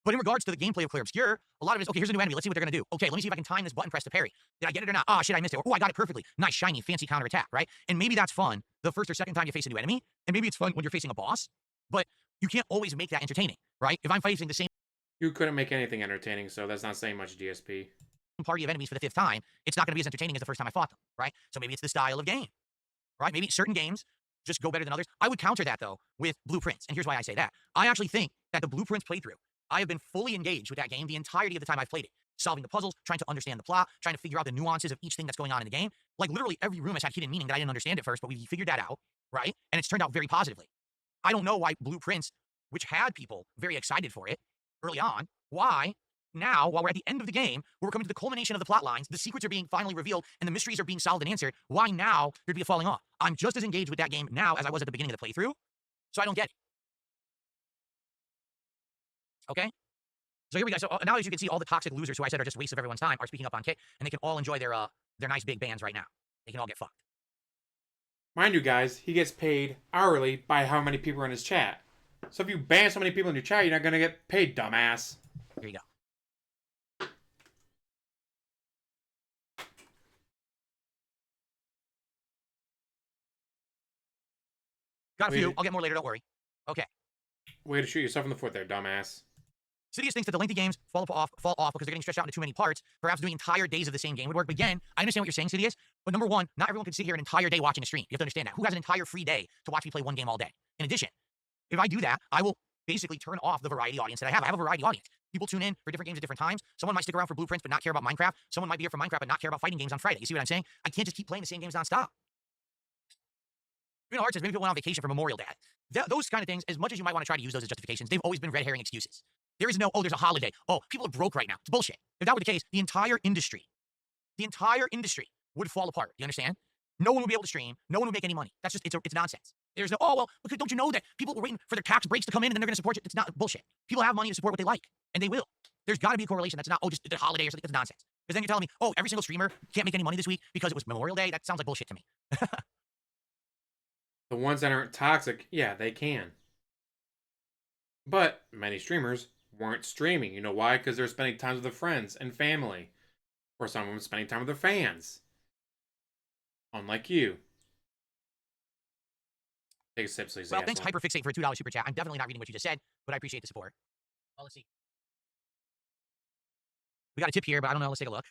Speaker 1: But in regards to the gameplay of Clair Obscure, a lot of it is, okay, here's a new enemy. Let's see what they're going to do. Okay, let me see if I can time this button press to parry. Did I get it or not? Oh, shit, I missed it. Or, oh, I got it perfectly. Nice, shiny, fancy counterattack, right? And maybe that's fun the first or second time you face a new enemy. And maybe it's fun when you're facing a boss. But you can't always make that entertaining, right? If I'm facing the same
Speaker 2: You couldn't make anything entertaining, so that's not saying much, DSP.
Speaker 1: party of enemies for the 5th time, it's not going to be as entertaining as the first time I fought them, right? So maybe it's the style of game, right? Maybe certain games just go better than others. I would counter that, though, with Blueprints. And here's why I say that. I actually think that the Blueprints playthrough, I have been fully engaged with that game the entirety of the time I've played it. Solving the puzzles, trying to understand the plot, trying to figure out the nuances of each thing that's going on in the game. Like, literally every room has had hidden meaning that I didn't understand at first, but we figured that out, right? And it's turned out very positively. I don't know why Blueprints, which had people very excited for it early on, why now, while we're at the end of the game, we're coming to the culmination of the plot lines, the secrets are being finally revealed, and the mysteries are being solved and answered, why now there'd be a falling off? I'm just as engaged with that game now as I was at the beginning of the playthrough, so I don't get it. Okay? So here we go. So now, as you can see, all the toxic losers who I said are just wastes of everyone's time are speaking up on Kick, and they can all enjoy their nice big bands right now. They can all get fucked.
Speaker 2: Mind you, guys, he gets paid hourly by how many people are in his chat. So if you ban so many people in your chat, you're not going to get paid, dumbass.
Speaker 1: Here you go. Got a few. I'll get more later, don't worry. Okay.
Speaker 2: Way to shoot yourself in the foot there, dumbass.
Speaker 1: Sidious thinks that the lengthy games fall off because they're getting stretched out into too many parts. Perhaps doing entire days of the same game would work. But again, I understand what you're saying, Sidious. But number one, not everyone can sit here an entire day watching a stream. You have to understand that. Who has an entire free day to watch me play one game all day? In addition, if I do that, I will basically turn off the variety audience that I have. I have a variety audience. People tune in for different games at different times. Someone might stick around for Blueprints but not care about Minecraft. Someone might be here for Minecraft but not care about fighting games on Friday. You see what I'm saying? I can't just keep playing the same games nonstop. Hard says maybe people went on vacation for Memorial Day. Those kind of things, as much as you might want to try to use those as justifications, they've always been red herring excuses. There is no, oh, there's a holiday. Oh, people are broke right now. It's bullshit. If that were the case, the entire industry would fall apart. You understand? No one would be able to stream. No one would make any money. That's just, it's nonsense. There's no, oh, well, don't you know that people were waiting for their tax breaks to come in and then they're going to support it? It's not bullshit. People have money to support what they like, and they will. There's got to be a correlation. That's not, oh, just a holiday or something. That's nonsense. Because then you're telling me, oh, every single streamer can't make any money this week because it was Memorial Day. That sounds like bullshit to me.
Speaker 2: The ones that aren't toxic, yeah, they can. But many streamers weren't streaming. You know why? Because they're spending time with their friends and family. Or some of them spending time with their fans. Unlike you. Take a sip, please.
Speaker 1: Well, thanks, Hyperfixate, for a $2 super chat. I'm definitely not reading what you just said, but I appreciate the support. Well, let's see. We got a tip here, but I don't know. Let's take a look.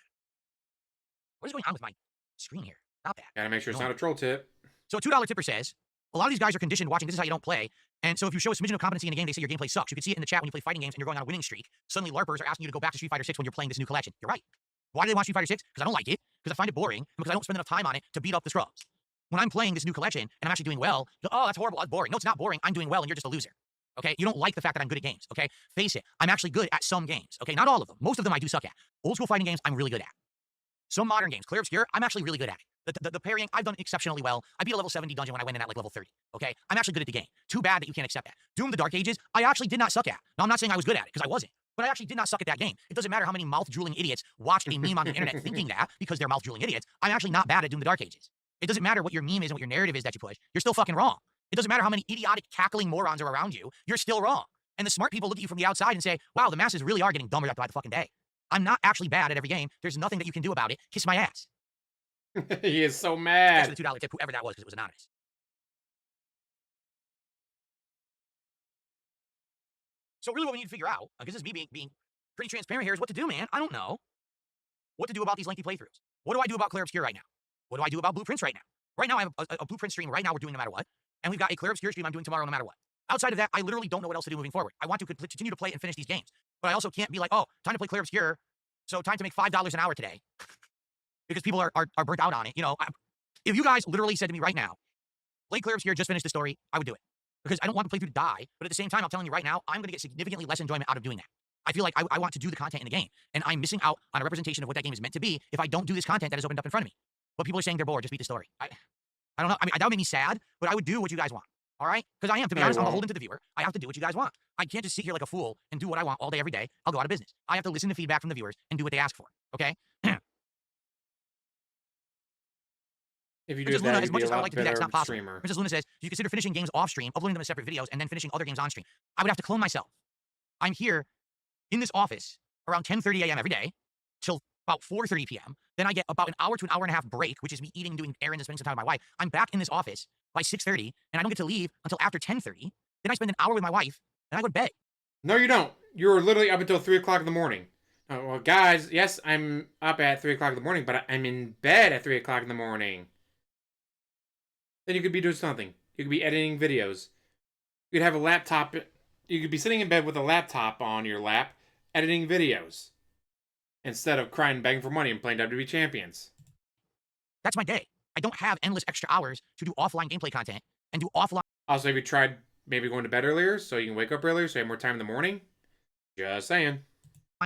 Speaker 1: What is going on with my screen here? Stop that.
Speaker 2: Gotta make sure it's not a troll tip.
Speaker 1: So a $2 tipper says, a lot of these guys are conditioned watching this is how you don't play. And so if you show a smidgen of competency in a game, they say your gameplay sucks. You can see it in the chat when you play fighting games and you're going on a winning streak. Suddenly LARPers are asking you to go back to Street Fighter 6 when you're playing this new collection. You're right. Why do they want Street Fighter 6? Because I don't like it, because I find it boring, and because I don't spend enough time on it to beat up the scrubs. When I'm playing this new collection and I'm actually doing well, oh, that's horrible, that's boring. No, it's not boring. I'm doing well and you're just a loser. Okay? You don't like the fact that I'm good at games. Okay? Face it. I'm actually good at some games. Okay? Not all of them. Most of them I do suck at. Old school fighting games, I'm really good at. Some modern games, Clair Obscure, I'm actually really good at it. The parrying, I've done exceptionally well. I beat a level 70 dungeon when I went in at like level 30. Okay? I'm actually good at the game. Too bad that you can't accept that. Doom the Dark Ages, I actually did not suck at. Now, I'm not saying I was good at it, because I wasn't. But I actually did not suck at that game. It doesn't matter how many mouth-drooling idiots watched a meme on the internet thinking that, because they're mouth-drooling idiots, I'm actually not bad at Doom the Dark Ages. It doesn't matter what your meme is and what your narrative is that you push. You're still fucking wrong. It doesn't matter how many idiotic, cackling morons are around you. You're still wrong. And the smart people look at you from the outside and say, wow, the masses really are getting dumber by the fucking day. I'm not actually bad at every game. There's nothing that you can do about it. Kiss my ass.
Speaker 2: He is so mad.
Speaker 1: Thanks for the $2 tip, whoever that was, because it was anonymous. So really what we need to figure out, because this is me being pretty transparent here, is what to do, man. I don't know what to do about these lengthy playthroughs. What do I do about Clair Obscure right now? What do I do about Blueprints right now? Right now, I have a Blueprint stream right now we're doing no matter what. And we've got a Clair Obscure stream I'm doing tomorrow no matter what. Outside of that, I literally don't know what else to do moving forward. I want to continue to play and finish these games. But I also can't be like, oh, time to play Clair Obscure, so time to make $5 an hour today. Because people are burnt out on it. You know, if you guys literally said to me right now, play Clair Obscure, just finish the story, I would do it. Because I don't want the playthrough to die. But at the same time, I'm telling you right now, I'm going to get significantly less enjoyment out of doing that. I feel like I want to do the content in the game. And I'm missing out on a representation of what that game is meant to be if I don't do this content that is opened up in front of me. But people are saying they're bored, just beat the story. I don't know. I mean, that would make me sad, but I would do what you guys want. All right? Because I am, to be honest, I'm beholden to the viewer. I have to do what you guys want. I can't just sit here like a fool and do what I want all day, every day. I'll go out of business. I have to listen to feedback from the viewers and do what they ask for. Okay?
Speaker 2: If you do
Speaker 1: Princess
Speaker 2: that,
Speaker 1: Luna, as much as I would like to do that, it's not possible.
Speaker 2: Streamer.
Speaker 1: Princess Luna says, you consider finishing games off stream, uploading them as separate videos, and then finishing other games on stream. I would have to clone myself. I'm here in this office around 10:30 a.m. every day till about 4:30 p.m. Then I get about an hour to an hour and a half break, which is me eating, doing errands, and spending some time with my wife. I'm back in this office by 6:30, and I don't get to leave until after 10:30. Then I spend an hour with my wife, and I go to bed.
Speaker 2: No, you don't. You're literally up until 3 o'clock in the morning. Well, guys, yes, I'm up at 3 o'clock in the morning, but I'm in bed at 3 o'clock in the morning. Then you could be doing something. You could be editing videos. You could have a laptop. You could be sitting in bed with a laptop on your lap, editing videos, instead of crying and begging for money and playing WWE Champions.
Speaker 1: That's my day. I don't have endless extra hours to do offline gameplay content and do offline.
Speaker 2: Also, have you tried maybe going to bed earlier so you can wake up earlier so you have more time in the morning? Just saying.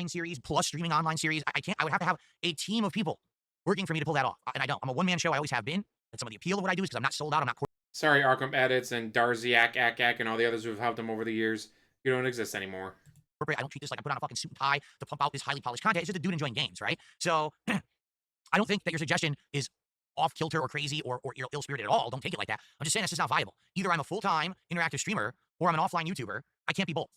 Speaker 1: Series plus streaming online series. I can't. I would have to have a team of people working for me to pull that off, and I don't. I'm a one-man show. I always have been. That's some of the appeal of what I do is because I'm not sold out. I'm not.
Speaker 2: Sorry, Arkham Edits and Darziak, and all the others who have helped him over the years. You don't exist anymore.
Speaker 1: I don't treat this like I put on a fucking suit and tie to pump out this highly polished content. It's just a dude enjoying games, right? So I don't think that your suggestion is off kilter or crazy or ill-spirited at all. Don't take it like that. I'm just saying that's just not viable. Either I'm a full-time interactive streamer or I'm an offline YouTuber. I can't be both.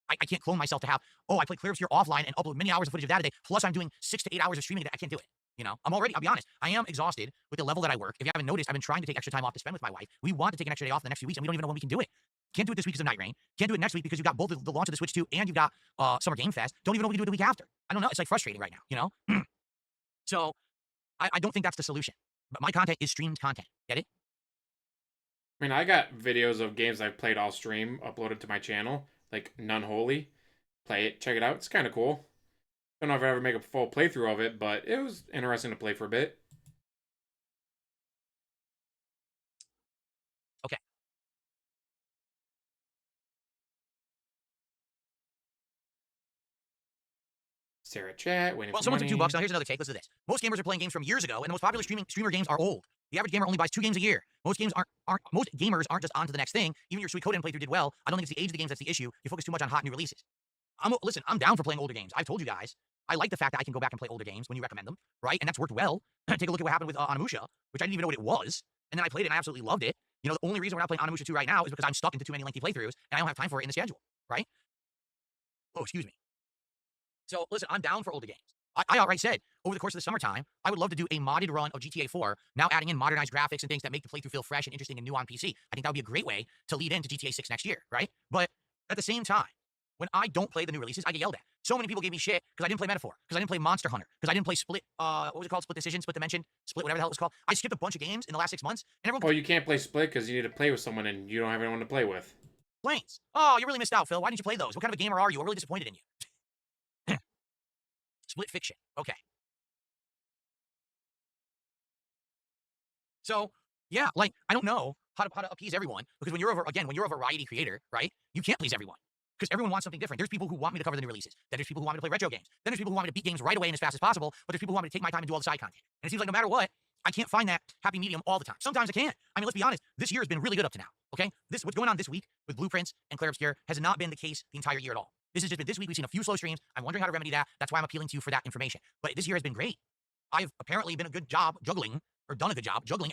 Speaker 1: I can't clone myself to have, oh, I play Clair Obscure offline and upload many hours of footage of that a day, plus I'm doing 6 to 8 hours of streaming a day. I can't do it. You know, I'll be honest, I am exhausted with the level that I work. If you haven't noticed, I've been trying to take extra time off to spend with my wife. We want to take an extra day off the next few weeks, and we don't even know when we can do it. Can't do it this week because of Nightreign. Can't do it next week because you've got both the launch of the Switch 2 and you've got Summer Game Fest. Don't even know what we can do it the week after. I don't know. It's like frustrating right now, you know? So I don't think that's the solution. But my content is streamed content. Get it?
Speaker 2: I mean, I got videos of games I've played all stream uploaded to my channel, like None Holy. Play it, check it out. It's kind of cool. Don't know if I ever make a full playthrough of it, but it was interesting to play for a bit.
Speaker 1: Okay.
Speaker 2: Stare at chat, waiting
Speaker 1: well,
Speaker 2: for
Speaker 1: someone
Speaker 2: money.
Speaker 1: took $2. Now here's another take. Listen to this. Most gamers are playing games from years ago, and the most popular streamer games are old. The average gamer only buys 2 games a year. Most gamers aren't just on to the next thing. Even your Suikoden playthrough did well. I don't think it's the age of the games that's the issue. You focus too much on hot new releases. Listen, I'm down for playing older games. I've told you guys. I like the fact that I can go back and play older games when you recommend them, right? And that's worked well. Take a look at what happened with Onimusha, which I didn't even know what it was. And then I played it and I absolutely loved it. You know, the only reason we're not playing Onimusha 2 right now is because I'm stuck into too many lengthy playthroughs and I don't have time for it in the schedule, right? Oh, excuse me. So, listen, I'm down for older games. I outright said, over the course of the summertime, I would love to do a modded run of GTA 4, now adding in modernized graphics and things that make the playthrough feel fresh and interesting and new on PC. I think that would be a great way to lead into GTA 6 next year, right? But at the same time, when I don't play the new releases, I get yelled at. So many people gave me shit because I didn't play Metaphor, because I didn't play Monster Hunter, because I didn't play Split, what was it called? Split Decision, Split Dimension, Split, whatever the hell it was called. I skipped a bunch of games in the last 6 months, and everyone...
Speaker 2: Well, you can't play Split because you need to play with someone and you don't have anyone to play with.
Speaker 1: Planes. Oh, you really missed out, Phil. Why didn't you play those? What kind of a gamer are you? I'm really disappointed in you. Split Fiction. Okay. So, yeah, like, I don't know how to appease everyone, because when you're a variety creator, right, you can't please everyone, because everyone wants something different. There's people who want me to cover the new releases. Then there's people who want me to play retro games. Then there's people who want me to beat games right away and as fast as possible, but there's people who want me to take my time and do all the side content. And it seems like no matter what, I can't find that happy medium all the time. Sometimes I can. I mean, let's be honest, this year has been really good up to now, okay? What's going on this week with Blueprints and Clair Obscure has not been the case the entire year at all. This has just been this week. We've seen a few slow streams. I'm wondering how to remedy that. That's why I'm appealing to you for that information. But this year has been great. I've apparently been a good job juggling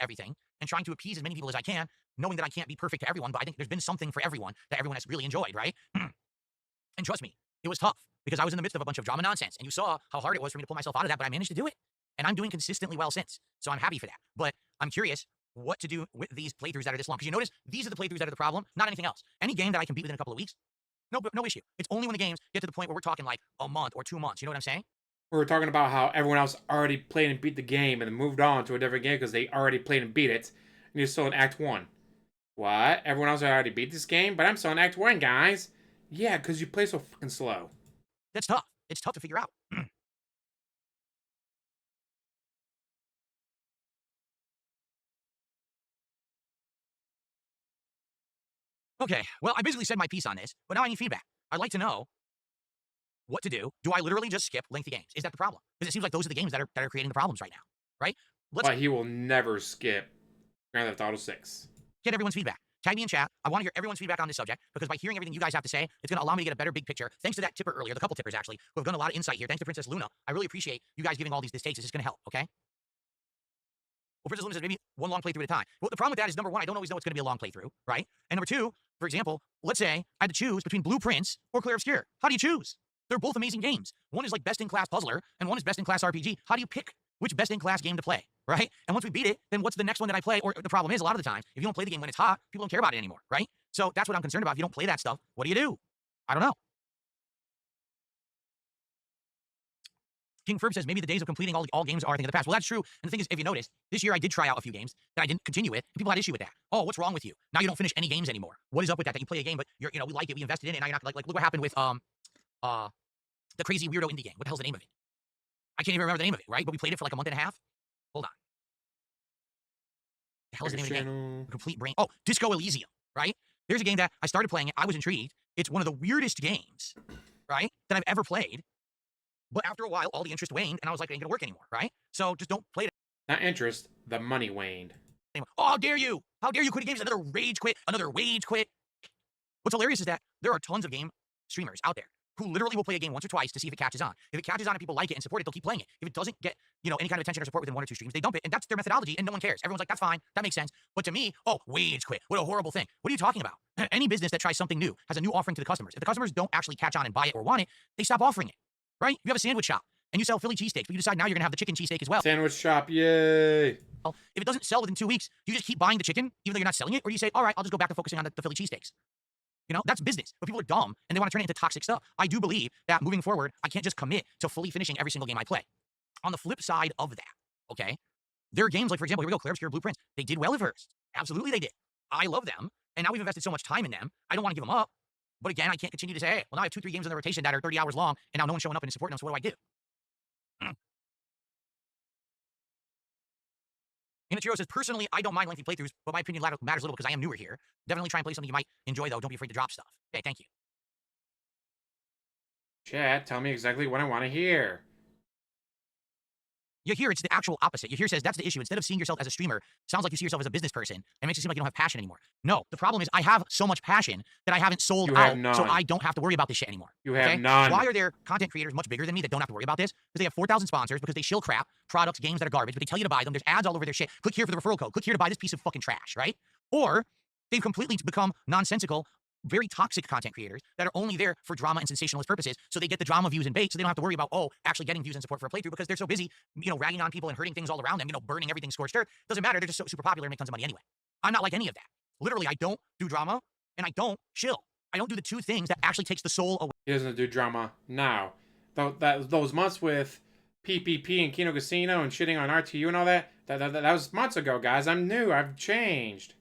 Speaker 1: everything and trying to appease as many people as I can, knowing that I can't be perfect to everyone, but I think there's been something for everyone that everyone has really enjoyed, right? And trust me, it was tough because I was in the midst of a bunch of drama nonsense, and you saw how hard it was for me to pull myself out of that, but I managed to do it, and I'm doing consistently well since, so I'm happy for that. But I'm curious what to do with these playthroughs that are this long, because you notice these are the playthroughs that are the problem, not anything else. Any game that I can beat within a couple of weeks, no issue. It's only when the games get to the point where we're talking like a month or 2 months, you know what I'm saying?
Speaker 2: We were talking about how everyone else already played and beat the game and then moved on to a different game because they already played and beat it, and you're still in Act 1. What? Everyone else already beat this game, but I'm still in Act 1, guys. Yeah, because you play so fucking slow.
Speaker 1: That's tough. It's tough to figure out. Okay, well, I basically said my piece on this, but now I need feedback. I'd like to know what to do. Do I literally just skip lengthy games? Is that the problem? Because it seems like those are the games that are creating the problems right now, right?
Speaker 2: But he will never skip Grand Theft Auto 6.
Speaker 1: Get everyone's feedback. Tag me in chat. I want to hear everyone's feedback on this subject, because by hearing everything you guys have to say, it's going to allow me to get a better big picture. Thanks to that tipper earlier, the couple tippers actually, who have done a lot of insight here. Thanks to Princess Luna. I really appreciate you guys giving all these takes. This is going to help, okay? Well, Princess Luna says maybe one long playthrough at a time. Well, the problem with that is, number one, I don't always know it's going to be a long playthrough, right? And number two, for example, let's say I had to choose between Blueprints or Clair Obscure. How do you choose? They're both amazing games. One is like best-in-class puzzler, and one is best-in-class RPG. How do you pick which best-in-class game to play, right? And once we beat it, then what's the next one that I play? Or the problem is, a lot of the times, if you don't play the game when it's hot, people don't care about it anymore, right? So that's what I'm concerned about. If you don't play that stuff, what do? I don't know. King Ferb says maybe the days of completing all games are a thing of the past. Well, that's true. And the thing is, if you notice, this year I did try out a few games that I didn't continue with, and people had issue with that. Oh, what's wrong with you? Now you don't finish any games anymore. What is up with that? That you play a game, but we like it, we invested in it, and now you're not like look what happened with the crazy weirdo indie game. What the hell's the name of it? I can't even remember the name of it, right? But we played it for like a month and a half. Hold on. The hell is the name of the game? Complete brain. Oh, Disco Elysium, right? There's a game that I started playing it. I was intrigued. It's one of the weirdest games, right, that I've ever played. But after a while, all the interest waned, and I was like, it ain't gonna work anymore, right? So just don't play it.
Speaker 2: Not interest, the money waned.
Speaker 1: Anymore. Oh, how dare you? How dare you quit games? Another rage quit, another wage quit. What's hilarious is that there are tons of game streamers out there who literally will play a game once or twice to see if it catches on. If it catches on and people like it and support it, they'll keep playing it. If it doesn't get, any kind of attention or support within 1 or 2 streams, they dump it, and that's their methodology, and no one cares. Everyone's like, that's fine, that makes sense. But to me, oh, wage quit. What a horrible thing. What are you talking about? Any business that tries something new has a new offering to the customers. If the customers don't actually catch on and buy it or want it, they stop offering it, right? You have a sandwich shop, and you sell Philly cheesesteaks, but you decide now you're gonna have the chicken cheesesteak as well.
Speaker 2: Sandwich shop, yay!
Speaker 1: Well, if it doesn't sell within 2 weeks, you just keep buying the chicken, even though you're not selling it, or you say, all right, I'll just go back to focusing on the Philly cheesesteaks. That's business. But people are dumb, and they want to turn it into toxic stuff. I do believe that moving forward, I can't just commit to fully finishing every single game I play. On the flip side of that, okay, there are games like, for example, here we go, Clair Obscure Blueprints. They did well at first. Absolutely they did. I love them, and now we've invested so much time in them, I don't want to give them up. But again, I can't continue to say, hey, well, now I have 2-3 games in the rotation that are 30 hours long, and now no one's showing up and supporting them, so what do I do? Inachiro says, personally, I don't mind lengthy playthroughs, but my opinion matters little because I am newer here. Definitely try and play something you might enjoy, though. Don't be afraid to drop stuff. Okay, thank you.
Speaker 2: Chat, tell me exactly what I want to hear.
Speaker 1: You hear it's the actual opposite. You hear says that's the issue. Instead of seeing yourself as a streamer, sounds like you see yourself as a business person. It makes it seem like you don't have passion anymore. No, the problem is I have so much passion that I haven't sold out, so I don't have to worry about this shit anymore.
Speaker 2: You have none.
Speaker 1: Why are there content creators much bigger than me that don't have to worry about this? Because they have 4,000 sponsors, because they shill crap, products, games that are garbage, but they tell you to buy them. There's ads all over their shit. Click here for the referral code. Click here to buy this piece of fucking trash, right? Or they've completely become nonsensical, very toxic content creators that are only there for drama and sensationalist purposes, so they get the drama views and bait, so they don't have to worry about, actually getting views and support for a playthrough because they're so busy, ragging on people and hurting things all around them, burning everything scorched earth. Doesn't matter, they're just so super popular and make tons of money anyway. I'm not like any of that. Literally, I don't do drama, and I don't chill. I don't do the two things that actually takes the soul away.
Speaker 2: He doesn't do drama now. Those months with PPP and Kino Casino and shitting on RTU and all that was months ago, guys. I'm new. I've changed.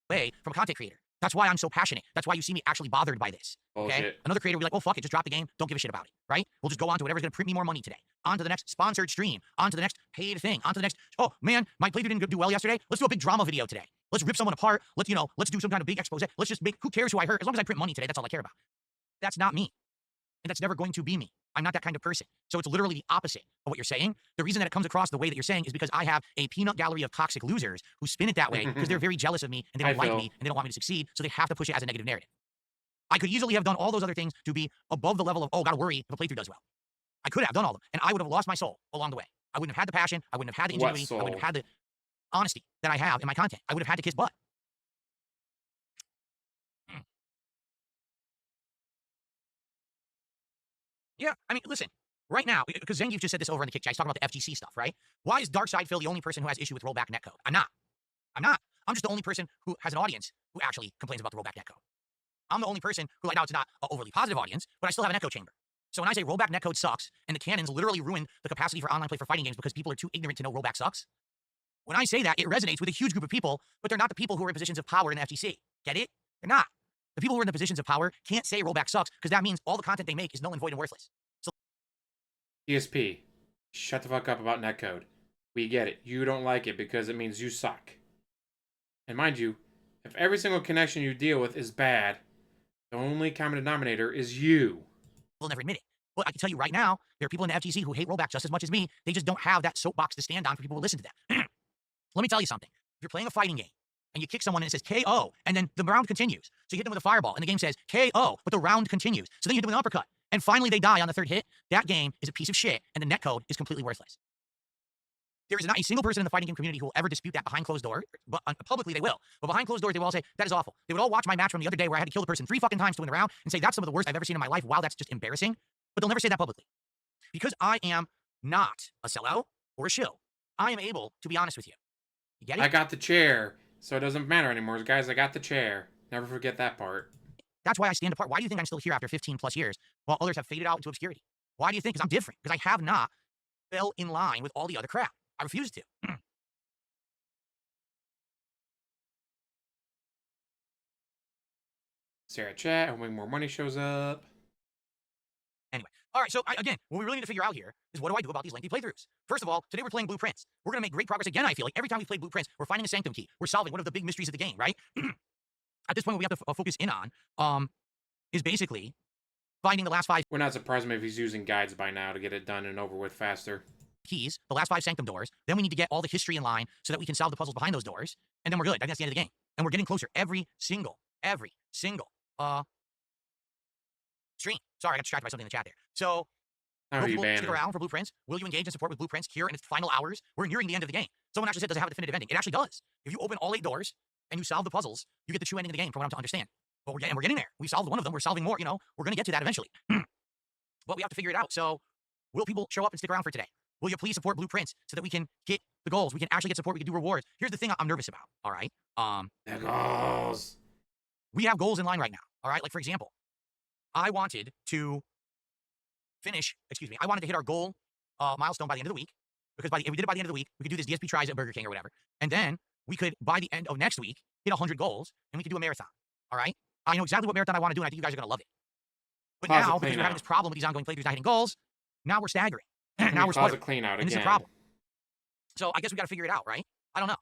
Speaker 1: From a content creator. That's why I'm so passionate. That's why you see me actually bothered by this. Okay?
Speaker 2: Bullshit.
Speaker 1: Another creator will be like, well, fuck it, just drop the game. Don't give a shit about it, right? We'll just go on to whatever's going to print me more money today. On to the next sponsored stream. On to the next paid thing. On to the next, oh, man, my playthrough didn't do well yesterday. Let's do a big drama video today. Let's rip someone apart. Let's do some kind of big expose. Let's just who cares who I hurt? As long as I print money today, that's all I care about. That's not me. And that's never going to be me. I'm not that kind of person. So it's literally the opposite of what you're saying. The reason that it comes across the way that you're saying is because I have a peanut gallery of toxic losers who spin it that way because they're very jealous of me and they don't like me and they don't want me to succeed, so they have to push it as a negative narrative. I could easily have done all those other things to be above the level of, gotta worry if a playthrough does well. I could have done all of them, and I would have lost my soul along the way. I wouldn't have had the passion. I wouldn't have had the ingenuity. I wouldn't have had the honesty that I have in my content. I would have had to kiss butt. Yeah, I mean, listen. Right now, because Zangief just said this over in the kick chat, he's talking about the FGC stuff, right? Why is Darkside Phil the only person who has issue with rollback netcode? I'm not. I'm just the only person who has an audience who actually complains about the rollback netcode. I'm the only person who, now it's not an overly positive audience, but I still have an echo chamber. So when I say rollback netcode sucks, and the canons literally ruin the capacity for online play for fighting games because people are too ignorant to know rollback sucks, when I say that, it resonates with a huge group of people, but they're not the people who are in positions of power in the FGC. Get it? They're not. The people who are in the positions of power can't say rollback sucks because that means all the content they make is null and void and worthless.
Speaker 2: DSP, shut the fuck up about netcode. We get it. You don't like it because it means you suck. And mind you, if every single connection you deal with is bad, the only common denominator is you.
Speaker 1: We'll never admit it. But I can tell you right now, there are people in the FGC who hate rollback just as much as me. They just don't have that soapbox to stand on for people who listen to them. Let me tell you something. If you're playing a fighting game, and you kick someone and it says KO, and then the round continues. So you hit them with a fireball, and the game says KO, but the round continues. So then you hit them with an uppercut. And finally they die on the third hit. That game is a piece of shit, and the netcode is completely worthless. There is not a single person in the fighting game community who will ever dispute that behind closed doors. But publicly they will. But behind closed doors, they will all say, that is awful. They would all watch my match from the other day where I had to kill the person 3 fucking times to win the round and say, that's some of the worst I've ever seen in my life. Wow, that's just embarrassing. but they'll never say that publicly. Because I am not a sellout or a shill, I am able to be honest with you. You get it?
Speaker 2: I got the chair, so it doesn't matter anymore. Guys, I got the chair. Never forget that part.
Speaker 1: That's why I stand apart. Why do you think I'm still here after 15 plus years while others have faded out into obscurity? Why do you think? Because I'm different. Because I have not fell in line with all the other crap. I refuse to.
Speaker 2: Sarah chat, hoping more money shows up.
Speaker 1: Anyway, all right, so again, what we really need to figure out here is what do I do about these lengthy playthroughs? First of all, today we're playing Blueprints. We're going to make great progress again, I feel like. Every time we play Blueprints, we're finding a sanctum key. We're solving one of the big mysteries of the game, right? At this point, what we have to focus in on is basically finding the last 5
Speaker 2: We're not surprised if he's using guides by now to get it done and over with faster.
Speaker 1: keys, the last 5 sanctum doors. Then we need to get all the history in line so that we can solve the puzzles behind those doors. And then we're good. That's the end of the game. And we're getting closer every single stream. Sorry, I got distracted by something in the chat there. So, will people stick around for Blueprints? Will you engage and support with Blueprints here in its final hours? We're nearing the end of the game. Someone actually said, does it have a definitive ending? It actually does. If you open all 8 doors and you solve the puzzles, you get the true ending of the game from what I'm to understand. But we're getting there. We solved one of them. We're solving more. You know, we're going to get to that eventually. But we have to figure it out. So, will people show up and stick around for today? Will you please support Blueprints so that we can get the goals? We can actually get support. We can do rewards. Here's the thing I'm nervous about. All right.
Speaker 2: The goals.
Speaker 1: We have goals in line right now. All right. Like, for example, I wanted to hit our goal milestone by the end of the week. Because if we did it by the end of the week, we could do this DSP Tries at Burger King or whatever. And then we could, by the end of next week, hit 100 goals and we could do a marathon. All right. I know exactly what marathon I want to do, and I think you guys are going to love it. But now, because we're having this problem with these ongoing playthroughs not hitting goals, now we're staggering. Now we're sputtering.
Speaker 2: Clean out
Speaker 1: and this is a problem. So I guess we got to figure it out, right? I don't know.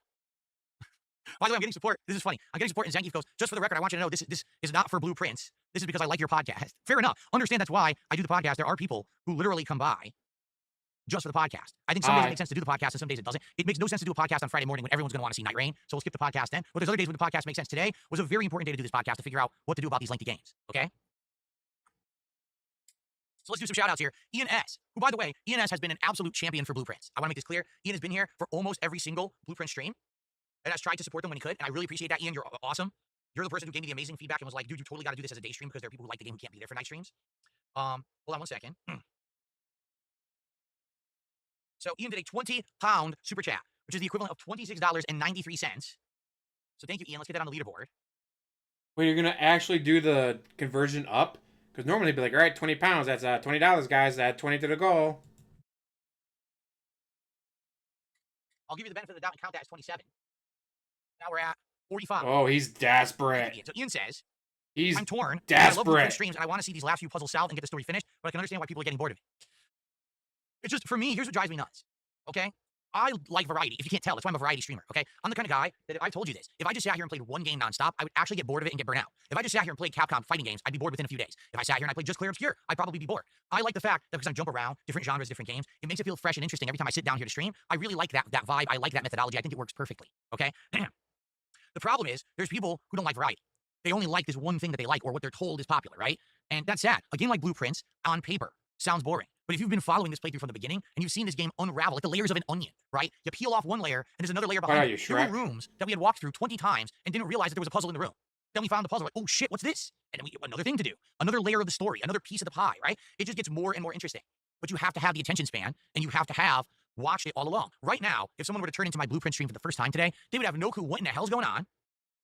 Speaker 1: By the way, I'm getting support. This is funny. I'm getting support, and Zangief goes, just for the record, I want you to know this is not for Blueprints. This is because I like your podcast. Fair enough. Understand that's why I do the podcast. There are people who literally come by just for the podcast. I think some days it makes sense to do the podcast, and some days it doesn't. It makes no sense to do a podcast on Friday morning when everyone's going to want to see Nightreign, so we'll skip the podcast then. But there's other days when the podcast makes sense. Today was a very important day to do this podcast to figure out what to do about these lengthy games, okay? So let's do some shout outs here. Ian S., who, by the way, Ian S. has been an absolute champion for Blueprints. I want to make this clear. Ian has been here for almost every single Blueprint stream and has tried to support them when he could, and I really appreciate that, Ian. You're awesome. You're the person who gave me the amazing feedback and was like, dude, you totally got to do this as a day stream because there are people who like the game who can't be there for night streams. Hold on one second. So Ian did a £20 super chat, which is the equivalent of $26.93. So thank you, Ian. Let's get that on the leaderboard.
Speaker 2: Wait, you're going to actually do the conversion up? Because normally it'd be like, all right, 20 pounds, that's $20, guys. Add 20 to the goal.
Speaker 1: I'll give you the benefit of the doubt and count that as 27. Now we're at 45.
Speaker 2: Oh, he's desperate.
Speaker 1: So Ian says,
Speaker 2: I'm
Speaker 1: torn.
Speaker 2: Desperate.
Speaker 1: I love Blueprint streams, and I want to see these last few puzzles solved and get the story finished, but I can understand why people are getting bored of it. It's just, for me, here's what drives me nuts, okay? I like variety. If you can't tell, that's why I'm a variety streamer, okay? I'm the kind of guy that if I told you this, if I just sat here and played one game nonstop, I would actually get bored of it and get burnt out. If I just sat here and played Capcom fighting games, I'd be bored within a few days. If I sat here and I played just Clair Obscure, I'd probably be bored. I like the fact that because I jump around different genres, different games, it makes it feel fresh and interesting every time I sit down here to stream. I really like that vibe. I like that methodology. I think it works perfectly, okay? The problem is there's people who don't like variety. They only like this one thing that they like or what they're told is popular, right? And that's sad. A game like Blueprints, on paper, sounds boring. But if you've been following this playthrough from the beginning and you've seen this game unravel like the layers of an onion, right? You peel off one layer and there's another layer behind it. There were rooms that we had walked through 20 times and didn't realize that there was a puzzle in the room. Then we found the puzzle, like, oh shit, what's this? And then we another thing to do, another layer of the story, another piece of the pie, right? It just gets more and more interesting. But you have to have the attention span and you have to have watched it all along. Right now, if someone were to turn into my Blueprint stream for the first time today, they would have no clue what in the hell's going on,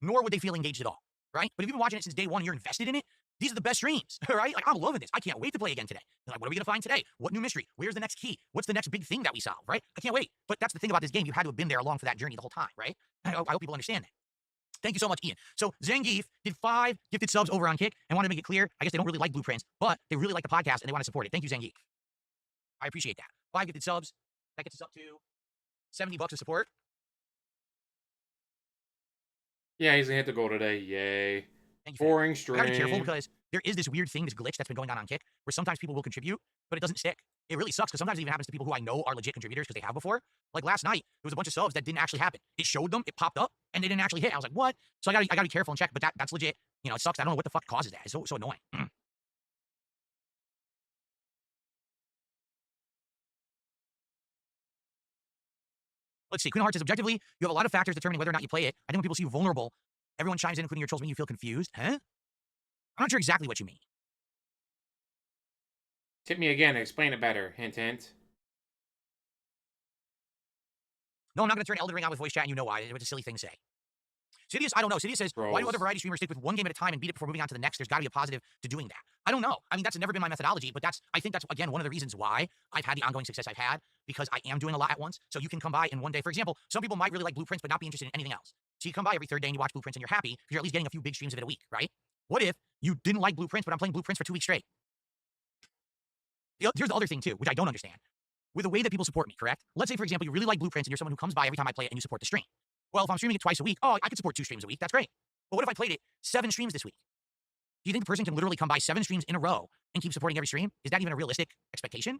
Speaker 1: nor would they feel engaged at all, right? But if you've been watching it since day one and you're invested in it, these are the best streams, right? Like, I'm loving this. I can't wait to play again today. Like, what are we going to find today? What new mystery? Where's the next key? What's the next big thing that we solve, right? I can't wait. But that's the thing about this game. You had to have been there along for that journey the whole time, right? I hope people understand that. Thank you so much, Ian. So Zangief did 5 gifted subs over on Kick and wanted to make it clear, I guess they don't really like Blueprints, but they really like the podcast and they want to support it. Thank you, Zangief. I appreciate that. 5 gifted subs. That gets us up to $70 of support.
Speaker 2: Yeah, he's going to hit the goal today. Yay.
Speaker 1: Thank you.
Speaker 2: Boring stream.
Speaker 1: I gotta be careful because there is this weird thing, this glitch that's been going on Kick, where sometimes people will contribute, but it doesn't stick. It really sucks because sometimes it even happens to people who I know are legit contributors because they have before. Like last night, there was a bunch of subs that didn't actually happen. It showed them, it popped up, and they didn't actually hit. I was like, what? So I gotta be careful and check, but that's legit. You know, it sucks. I don't know what the fuck causes that. It's so annoying. Let's see. Queen of Hearts says, objectively, you have a lot of factors determining whether or not you play it. I think when people see you vulnerable, everyone chimes in, including your trolls, make you feel confused. Huh? I'm not sure exactly what you mean.
Speaker 2: Tip me again and explain it better. Hint, hint.
Speaker 1: No, I'm not going to turn Elden Ring on with voice chat, and you know why. It was a silly thing to say. Sidious, I don't know. Sidious says, why do other variety streamers stick with one game at a time and beat it before moving on to the next? There's got to be a positive to doing that. I don't know. I mean, that's never been my methodology, but I think that's, again, one of the reasons why I've had the ongoing success I've had, because I am doing a lot at once. So you can come by in one day. For example, some people might really like Blueprints, but not be interested in anything else. So you come by every third day and you watch Blueprints and you're happy because you're at least getting a few big streams of it a week, right? What if you didn't like Blueprints, but I'm playing Blueprints for 2 weeks straight? Here's the other thing, too, which I don't understand. With the way that people support me, correct? Let's say, for example, you really like Blueprints and you're someone who comes by every time I play it and you support the stream. Well, if I'm streaming it twice a week, oh, I could support 2 streams a week. That's great. But what if I played it 7 streams this week? Do you think the person can literally come by 7 streams in a row and keep supporting every stream? Is that even a realistic expectation?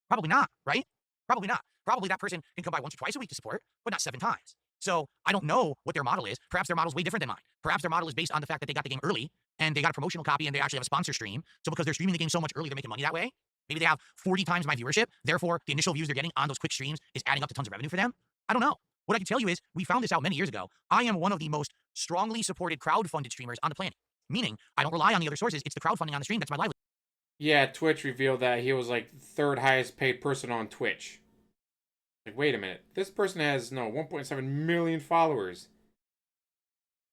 Speaker 1: Probably not, right? Probably not. Probably that person can come by once or twice a week to support, but not 7 times. So I don't know what their model is. Perhaps their model is way different than mine. Perhaps their model is based on the fact that they got the game early and they got a promotional copy and they actually have a sponsor stream. So because they're streaming the game so much early, they're making money that way. Maybe they have 40 times my viewership. Therefore, the initial views they're getting on those quick streams is adding up to tons of revenue for them. I don't know. What I can tell you is we found this out many years ago. I am one of the most strongly supported crowd-funded streamers on the planet. Meaning, I don't rely on the other sources. It's the crowdfunding on the stream that's my livelihood.
Speaker 2: Yeah, Twitch revealed that he was like third highest paid person on Twitch. Like, wait a minute. This person has, 1.7 million followers.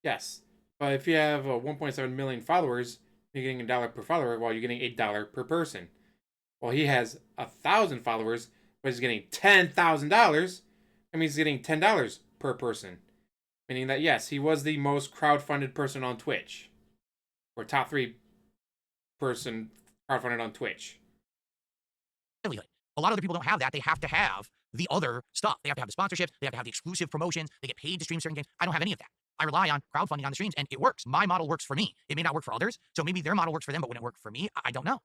Speaker 2: Yes. But if you have 1.7 million followers, you're getting $1 per follower while you're getting $8 per person. Well, he has 1,000 followers, but he's getting $10,000. That means he's getting $10 per person. Meaning that, yes, he was the most crowdfunded person on Twitch. Or top 3 person crowdfunded on Twitch.
Speaker 1: A lot of other people don't have that. They have to have the other stuff. They have to have the sponsorships. They have to have the exclusive promotions. They get paid to stream certain games. I don't have any of that. I rely on crowdfunding on the streams, and it works. My model works for me. It may not work for others, so maybe their model works for them, but when it worked for me, I don't know.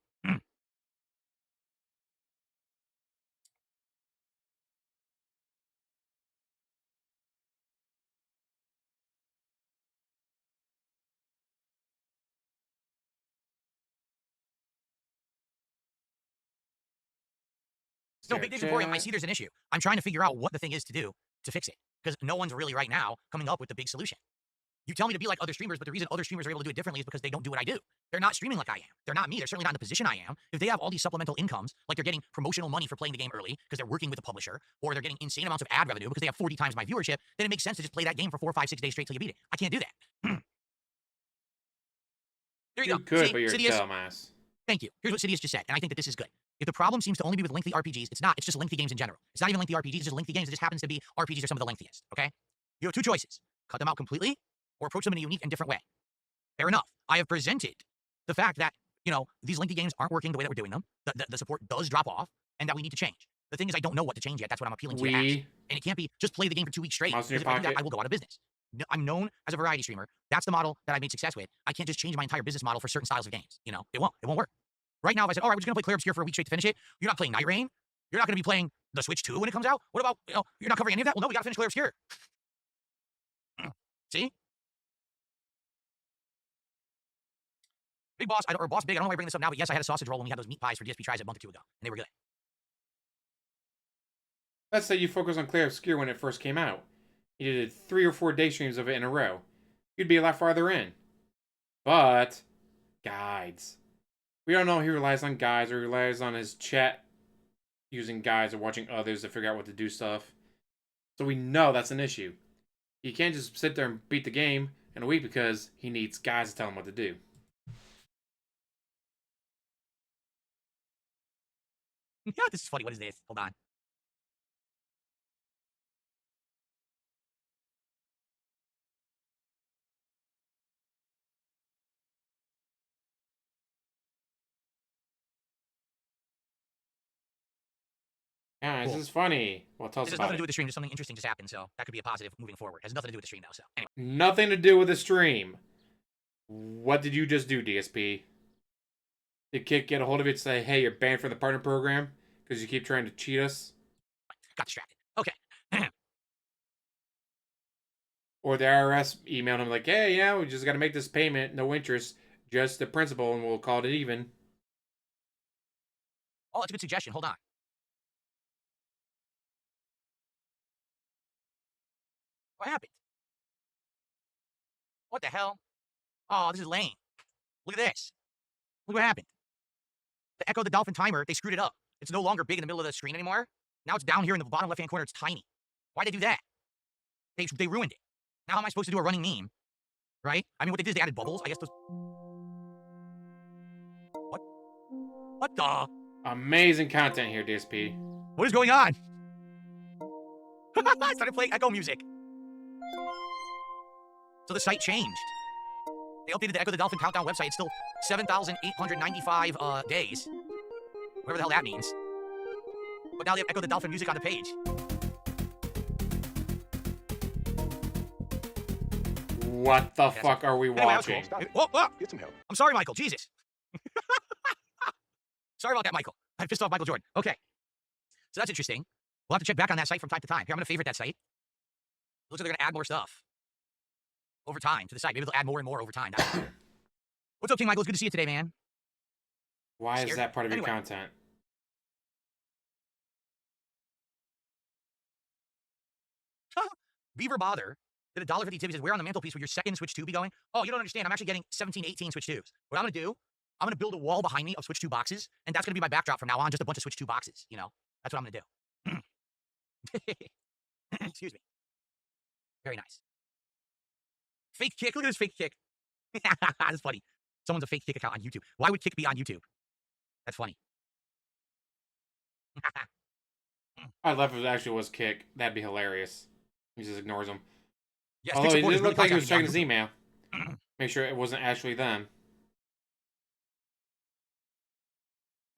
Speaker 1: No, Big Digs Emporium, I see there's an issue. I'm trying to figure out what the thing is to do to fix it, because no one's really right now coming up with the big solution. You tell me to be like other streamers, but the reason other streamers are able to do it differently is because they don't do what I do. They're not streaming like I am. They're not me. They're certainly not in the position I am. If they have all these supplemental incomes, like they're getting promotional money for playing the game early because they're working with a publisher, or they're getting insane amounts of ad revenue because they have 40 times my viewership, then it makes sense to just play that game for 4, 5, 6 days straight till you beat it. I can't do that. There you go.
Speaker 2: Good,
Speaker 1: See,
Speaker 2: but you're
Speaker 1: Sidious,
Speaker 2: a dumbass.
Speaker 1: thank you. Here's what Sidious just said, and I think that this is good. If the problem seems to only be with lengthy RPGs, it's not. It's just lengthy games in general. It's not even lengthy RPGs. It's just lengthy games. It just happens to be RPGs are some of the lengthiest, okay? You have 2 choices. Cut them out completely or approach them in a unique and different way. Fair enough. I have presented the fact that, these lengthy games aren't working the way that we're doing them. The support does drop off, and that we need to change. The thing is, I don't know what to change yet. That's what I'm appealing to you to ask. And it can't be just play the game for 2 weeks straight. Because if I do that, I will go out of business. No, I'm known as a variety streamer. That's the model that I made success with. I can't just change my entire business model for certain styles of games. It won't. It won't work. Right now, if I said, all right, we're just going to play Clair Obscure for a week straight to finish it, you're not playing Nightreign. You're not going to be playing the Switch 2 when it comes out. What about, you're not covering any of that? Well, no, we got to finish Clair Obscure. See? Big Boss, or Boss Big, I don't know why I bring this up now, but yes, I had a sausage roll when we had those meat pies for DSP Tries a month or 2 ago, and they were good.
Speaker 2: Let's say you focus on Clair Obscure when it first came out. You did 3 or 4 day streams of it in a row. You'd be a lot farther in. But, guides. We don't know if he relies on guides or relies on his chat using guides or watching others to figure out what to do stuff. So we know that's an issue. He can't just sit there and beat the game in a week because he needs guys to tell him what to do.
Speaker 1: Yeah, this is funny. What is this? Hold on.
Speaker 2: Yeah, this is funny. Well, tell us
Speaker 1: This has
Speaker 2: about
Speaker 1: nothing to do
Speaker 2: it.
Speaker 1: with the stream. Just something interesting just happened, so that could be a positive moving forward. It has nothing to do with the stream, though, so anyway.
Speaker 2: Nothing to do with the stream. What did you just do, DSP? Did Kit get a hold of it and say, hey, you're banned from the partner program because you keep trying to cheat us?
Speaker 1: Got distracted. Okay.
Speaker 2: Or the IRS emailed him like, hey, yeah, we just got to make this payment, no interest, just the principal, and we'll call it even.
Speaker 1: Oh, that's a good suggestion. Hold on. What happened? What the hell? Oh, this is lame. Look at this. Look what happened. the Echo the Dolphin timer, they screwed it up. It's no longer big in the middle of the screen anymore. Now it's down here in the bottom left-hand corner. It's tiny. Why'd they do that? They ruined it. Now how am I supposed to do a running meme? Right? I mean, what they did is they added bubbles. I guess those... What? What the?
Speaker 2: Amazing content here, DSP.
Speaker 1: What is going on? I started playing Echo music. So the site changed. They updated the Echo the Dolphin countdown website. It's still 7,895 days. Whatever the hell that means. But now they have Echo the Dolphin music on the page.
Speaker 2: What the fuck are we watching?
Speaker 1: Whoa, whoa. Get some help. I'm sorry, Michael. Jesus. Sorry about that, Michael. I pissed off Michael Jordan. Okay. So that's interesting. We'll have to check back on that site from time to time. Here, I'm going to favorite that site. Looks like they're going to add more stuff over time to the site. Maybe they'll add more and more over time. What's up, King Michael? It's good to see you today, man.
Speaker 2: Why is that part of your content?
Speaker 1: Beaver Bother did $1.50 tip. He says, where on the mantelpiece would your second Switch 2 be going? Oh, you don't understand. I'm actually getting 17, 18 Switch 2s. What I'm going to do, I'm going to build a wall behind me of Switch 2 boxes, and that's going to be my backdrop from now on, just a bunch of Switch 2 boxes, you know? That's what I'm going to do. Excuse me. Very nice. Fake kick. Look at this fake kick. That's funny. Someone's a fake kick account on YouTube. Why would kick be on YouTube? That's funny.
Speaker 2: I'd love if it actually was kick. That'd be hilarious. He just ignores him.
Speaker 1: Yes,
Speaker 2: although he did look like he was checking his email. Make sure it wasn't actually them.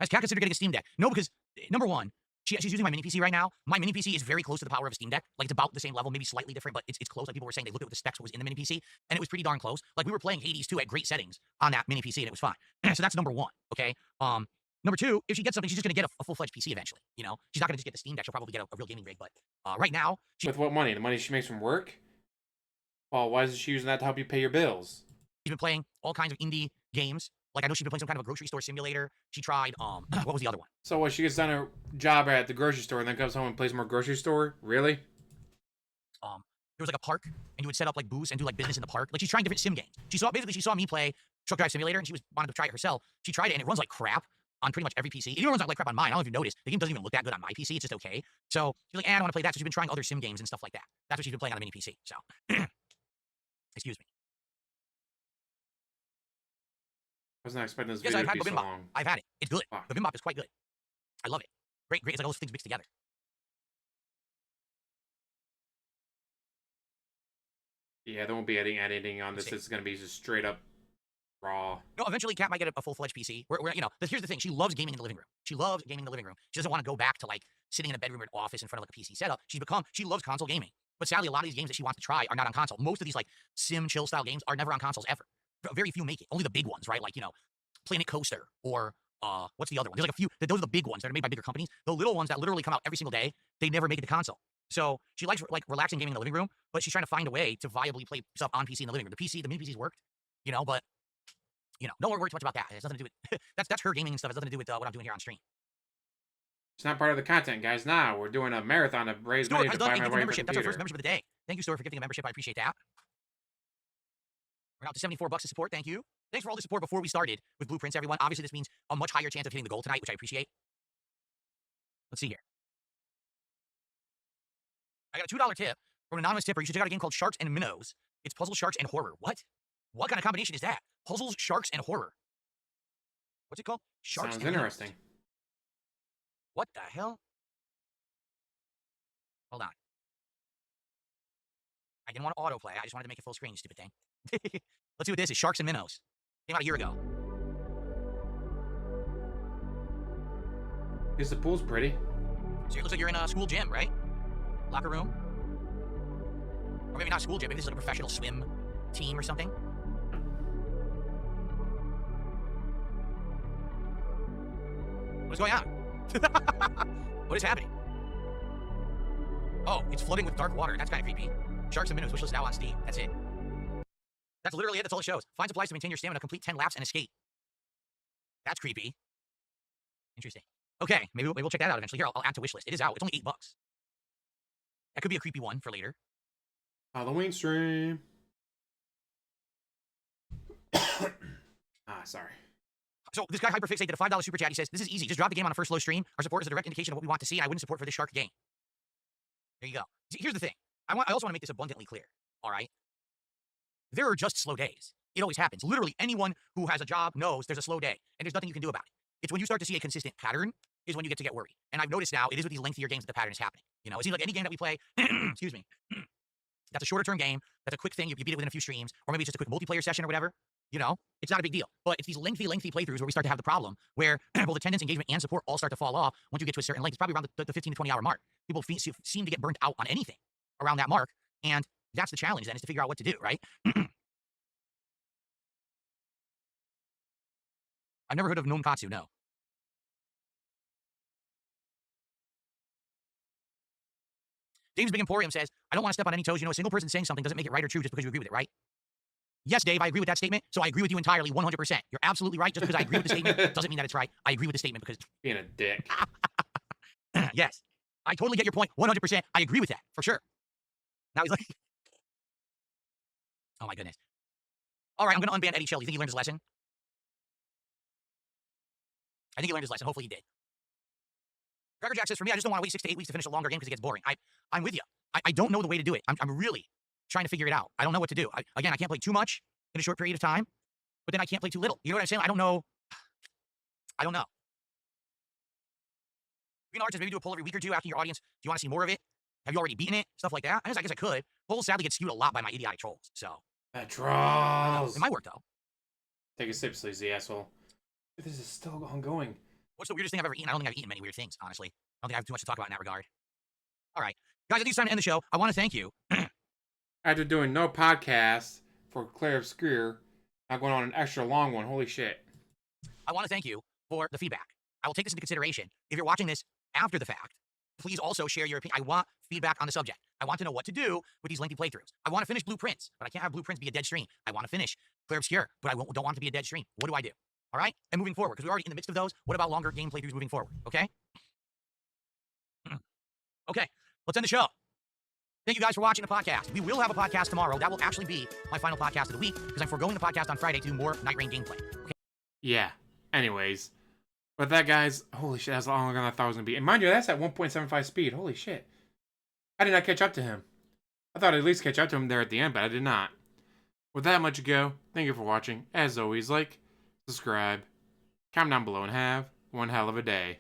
Speaker 1: Has Kat considered getting a Steam Deck? No, because, number one, she's using my mini PC right now. My mini PC is very close to the power of a Steam Deck. Like, it's about the same level, maybe slightly different, but it's close. Like, people were saying they looked at what the specs was in the mini PC, and it was pretty darn close. Like, we were playing Hades 2 at great settings on that mini PC, and it was fine. So that's number one, okay? Number two, if she gets something, she's just going to get a full-fledged PC eventually, you know? She's not going to just get the Steam Deck. She'll probably get a real gaming rig, but right now...
Speaker 2: With what money? The money she makes from work? Well, why isn't she using that to help you pay your bills?
Speaker 1: She's been playing all kinds of indie games. Like, I know she's been playing some kind of a grocery store simulator. She tried, what was the other one?
Speaker 2: So what, she gets done a job at the grocery store and then comes home and plays more grocery store? Really?
Speaker 1: There was like a park, and you would set up like booths and do like business in the park. Like, she's trying different sim games. She saw me play Truck Drive Simulator, and she wanted to try it herself. She tried it, and it runs like crap on pretty much every PC. It even runs like crap on mine. I don't know if you noticed. The game doesn't even look that good on my PC. It's just okay. So she's like, I don't want to play that. So she's been trying other sim games and stuff like that. That's what she's been playing on the mini PC. So, excuse me.
Speaker 2: I was not expecting this video to be so long.
Speaker 1: I've had it. It's good. The Bimbop is quite good. I love it. Great. It's like all those things mixed together.
Speaker 2: Yeah, there won't be editing on this. It's going to be just straight up raw.
Speaker 1: No, eventually Kat might get a full-fledged PC. Where you know, here's the thing. She loves gaming in the living room. She loves gaming in the living room. She doesn't want to go back to, like, sitting in a bedroom or an office in front of, like, a PC setup. She loves console gaming. But sadly, a lot of these games that she wants to try are not on console. Most of these, like, sim chill-style games are never on consoles ever. Very few make it. Only the big ones, right? Like, you know, Planet Coaster or, what's the other one? There's like a few. Those are the big ones that are made by bigger companies. The little ones that literally come out every single day, they never make it to console. So she likes, like, relaxing gaming in the living room, but she's trying to find a way to viably play stuff on PC in the living room. The mini PC's worked, you know, but, you know, don't worry too much about that. It has nothing to do with, that's her gaming and stuff. It has nothing to do with what I'm doing here on stream.
Speaker 2: It's not part of the content, guys. Now we're doing a marathon to raise money to buy my
Speaker 1: membership. That's our first membership of the day. Thank you, Stuart, for gifting a membership. I appreciate that. We're now to $74 to support. Thank you. Thanks for all the support before we started with Blueprints, everyone. Obviously, this means a much higher chance of hitting the goal tonight, which I appreciate. Let's see here. I got a $2 tip from an anonymous tipper. You should check out a game called Sharks and Minnows. It's puzzle, sharks, and horror. What? What kind of combination is that? Puzzles, sharks, and horror. What's it called? Sharks
Speaker 2: Sounds
Speaker 1: and
Speaker 2: interesting.
Speaker 1: Minnows. What the hell? Hold on. I didn't want to autoplay. I just wanted to make it full screen, you stupid thing. Let's see what this is. Sharks and Minnows. Came out a year ago.
Speaker 2: Is the pool's pretty?
Speaker 1: So it looks like you're in a school gym, right? Locker room. Or maybe not school gym. Maybe this is like a professional swim team or something. What is going on? What is happening? Oh, it's flooding with dark water. That's kind of creepy. Sharks and Minnows, wishlist now on Steam. That's it. That's literally it. That's all it shows. Find supplies to maintain your stamina, complete 10 laps, and escape. That's creepy. Interesting. Okay, maybe we'll check that out eventually. Here, I'll add to wishlist. It is out. It's only $8. That could be a creepy one for later.
Speaker 2: Halloween stream. Sorry.
Speaker 1: So this guy Hyperfixate did a $5 super chat. He says, this is easy. Just drop the game on a first slow stream. Our support is a direct indication of what we want to see, and I wouldn't support for this shark game. There you go. See, here's the thing. I also want to make this abundantly clear. All right? There are just slow days. It always happens. Literally anyone who has a job knows there's a slow day, and there's nothing you can do about it. It's when you start to see a consistent pattern is when you get worried. And I've noticed now it is with these lengthier games that the pattern is happening. You know, it seems like any game that we play, excuse me, that's a shorter term game, that's a quick thing, you beat it within a few streams, or maybe it's just a quick multiplayer session or whatever, you know, it's not a big deal. But it's these lengthy playthroughs where we start to have the problem where both attendance, engagement, and support all start to fall off once you get to a certain length. It's probably around the 15 to 20 hour mark. People seem to get burnt out on anything around that mark, and that's the challenge then, is to figure out what to do, right? I've never heard of Nonkatsu, no. James Big Emporium says, I don't want to step on any toes. You know, a single person saying something doesn't make it right or true just because you agree with it, right? Yes, Dave, I agree with that statement. So I agree with you entirely, 100%. You're absolutely right. Just because I agree with the statement doesn't mean that it's right. I agree with the statement because...
Speaker 2: Being a dick.
Speaker 1: Yes. I totally get your point, 100%. I agree with that, for sure. Now he's like... Oh, my goodness. All right, I'm going to unban Eddie Chill. You think he learned his lesson? I think he learned his lesson. Hopefully he did. Cracker Jack says, for me, I just don't want to wait 6 to 8 weeks to finish a longer game because it gets boring. I'm with you. I don't know the way to do it. I'm really trying to figure it out. I don't know what to do. Again, I can't play too much in a short period of time, but then I can't play too little. You know what I'm saying? I don't know. Green Arts says, maybe do a poll every week or two after your audience. Do you want to see more of it? Have you already beaten it? Stuff like that. I guess I could. Polls sadly get skewed a lot by my idiotic trolls, so.
Speaker 2: Trolls.
Speaker 1: It might work, though.
Speaker 2: Take a sip, sleazy asshole. This is still ongoing.
Speaker 1: What's the weirdest thing I've ever eaten? I don't think I've eaten many weird things, honestly. I don't think I have too much to talk about in that regard. All right. Guys, I think it's time to end the show. I want to thank you.
Speaker 2: After doing no podcast for Clair Obscure, I'm going on an extra long one. Holy shit.
Speaker 1: I want to thank you for the feedback. I will take this into consideration. If you're watching this after the fact, please also share your opinion. I want feedback on the subject. I want to know what to do with these lengthy playthroughs. I want to finish Blueprints, but I can't have Blueprints be a dead stream. I want to finish Clair Obscure, but I don't want it to be a dead stream. What do I do? All right? And moving forward, because we're already in the midst of those, what about longer game playthroughs moving forward? Okay? Okay, let's end the show. Thank you guys for watching the podcast. We will have a podcast tomorrow. That will actually be my final podcast of the week, because I'm foregoing the podcast on Friday to do more Nightreign gameplay. Okay?
Speaker 2: Yeah. Anyways. With that, guys, holy shit, that's longer than I thought it was going to be. And mind you, that's at 1.75 speed. Holy shit. I did not catch up to him. I thought I'd at least catch up to him there at the end, but I did not. With that much ago, thank you for watching. As always, like, subscribe, comment down below, and have one hell of a day.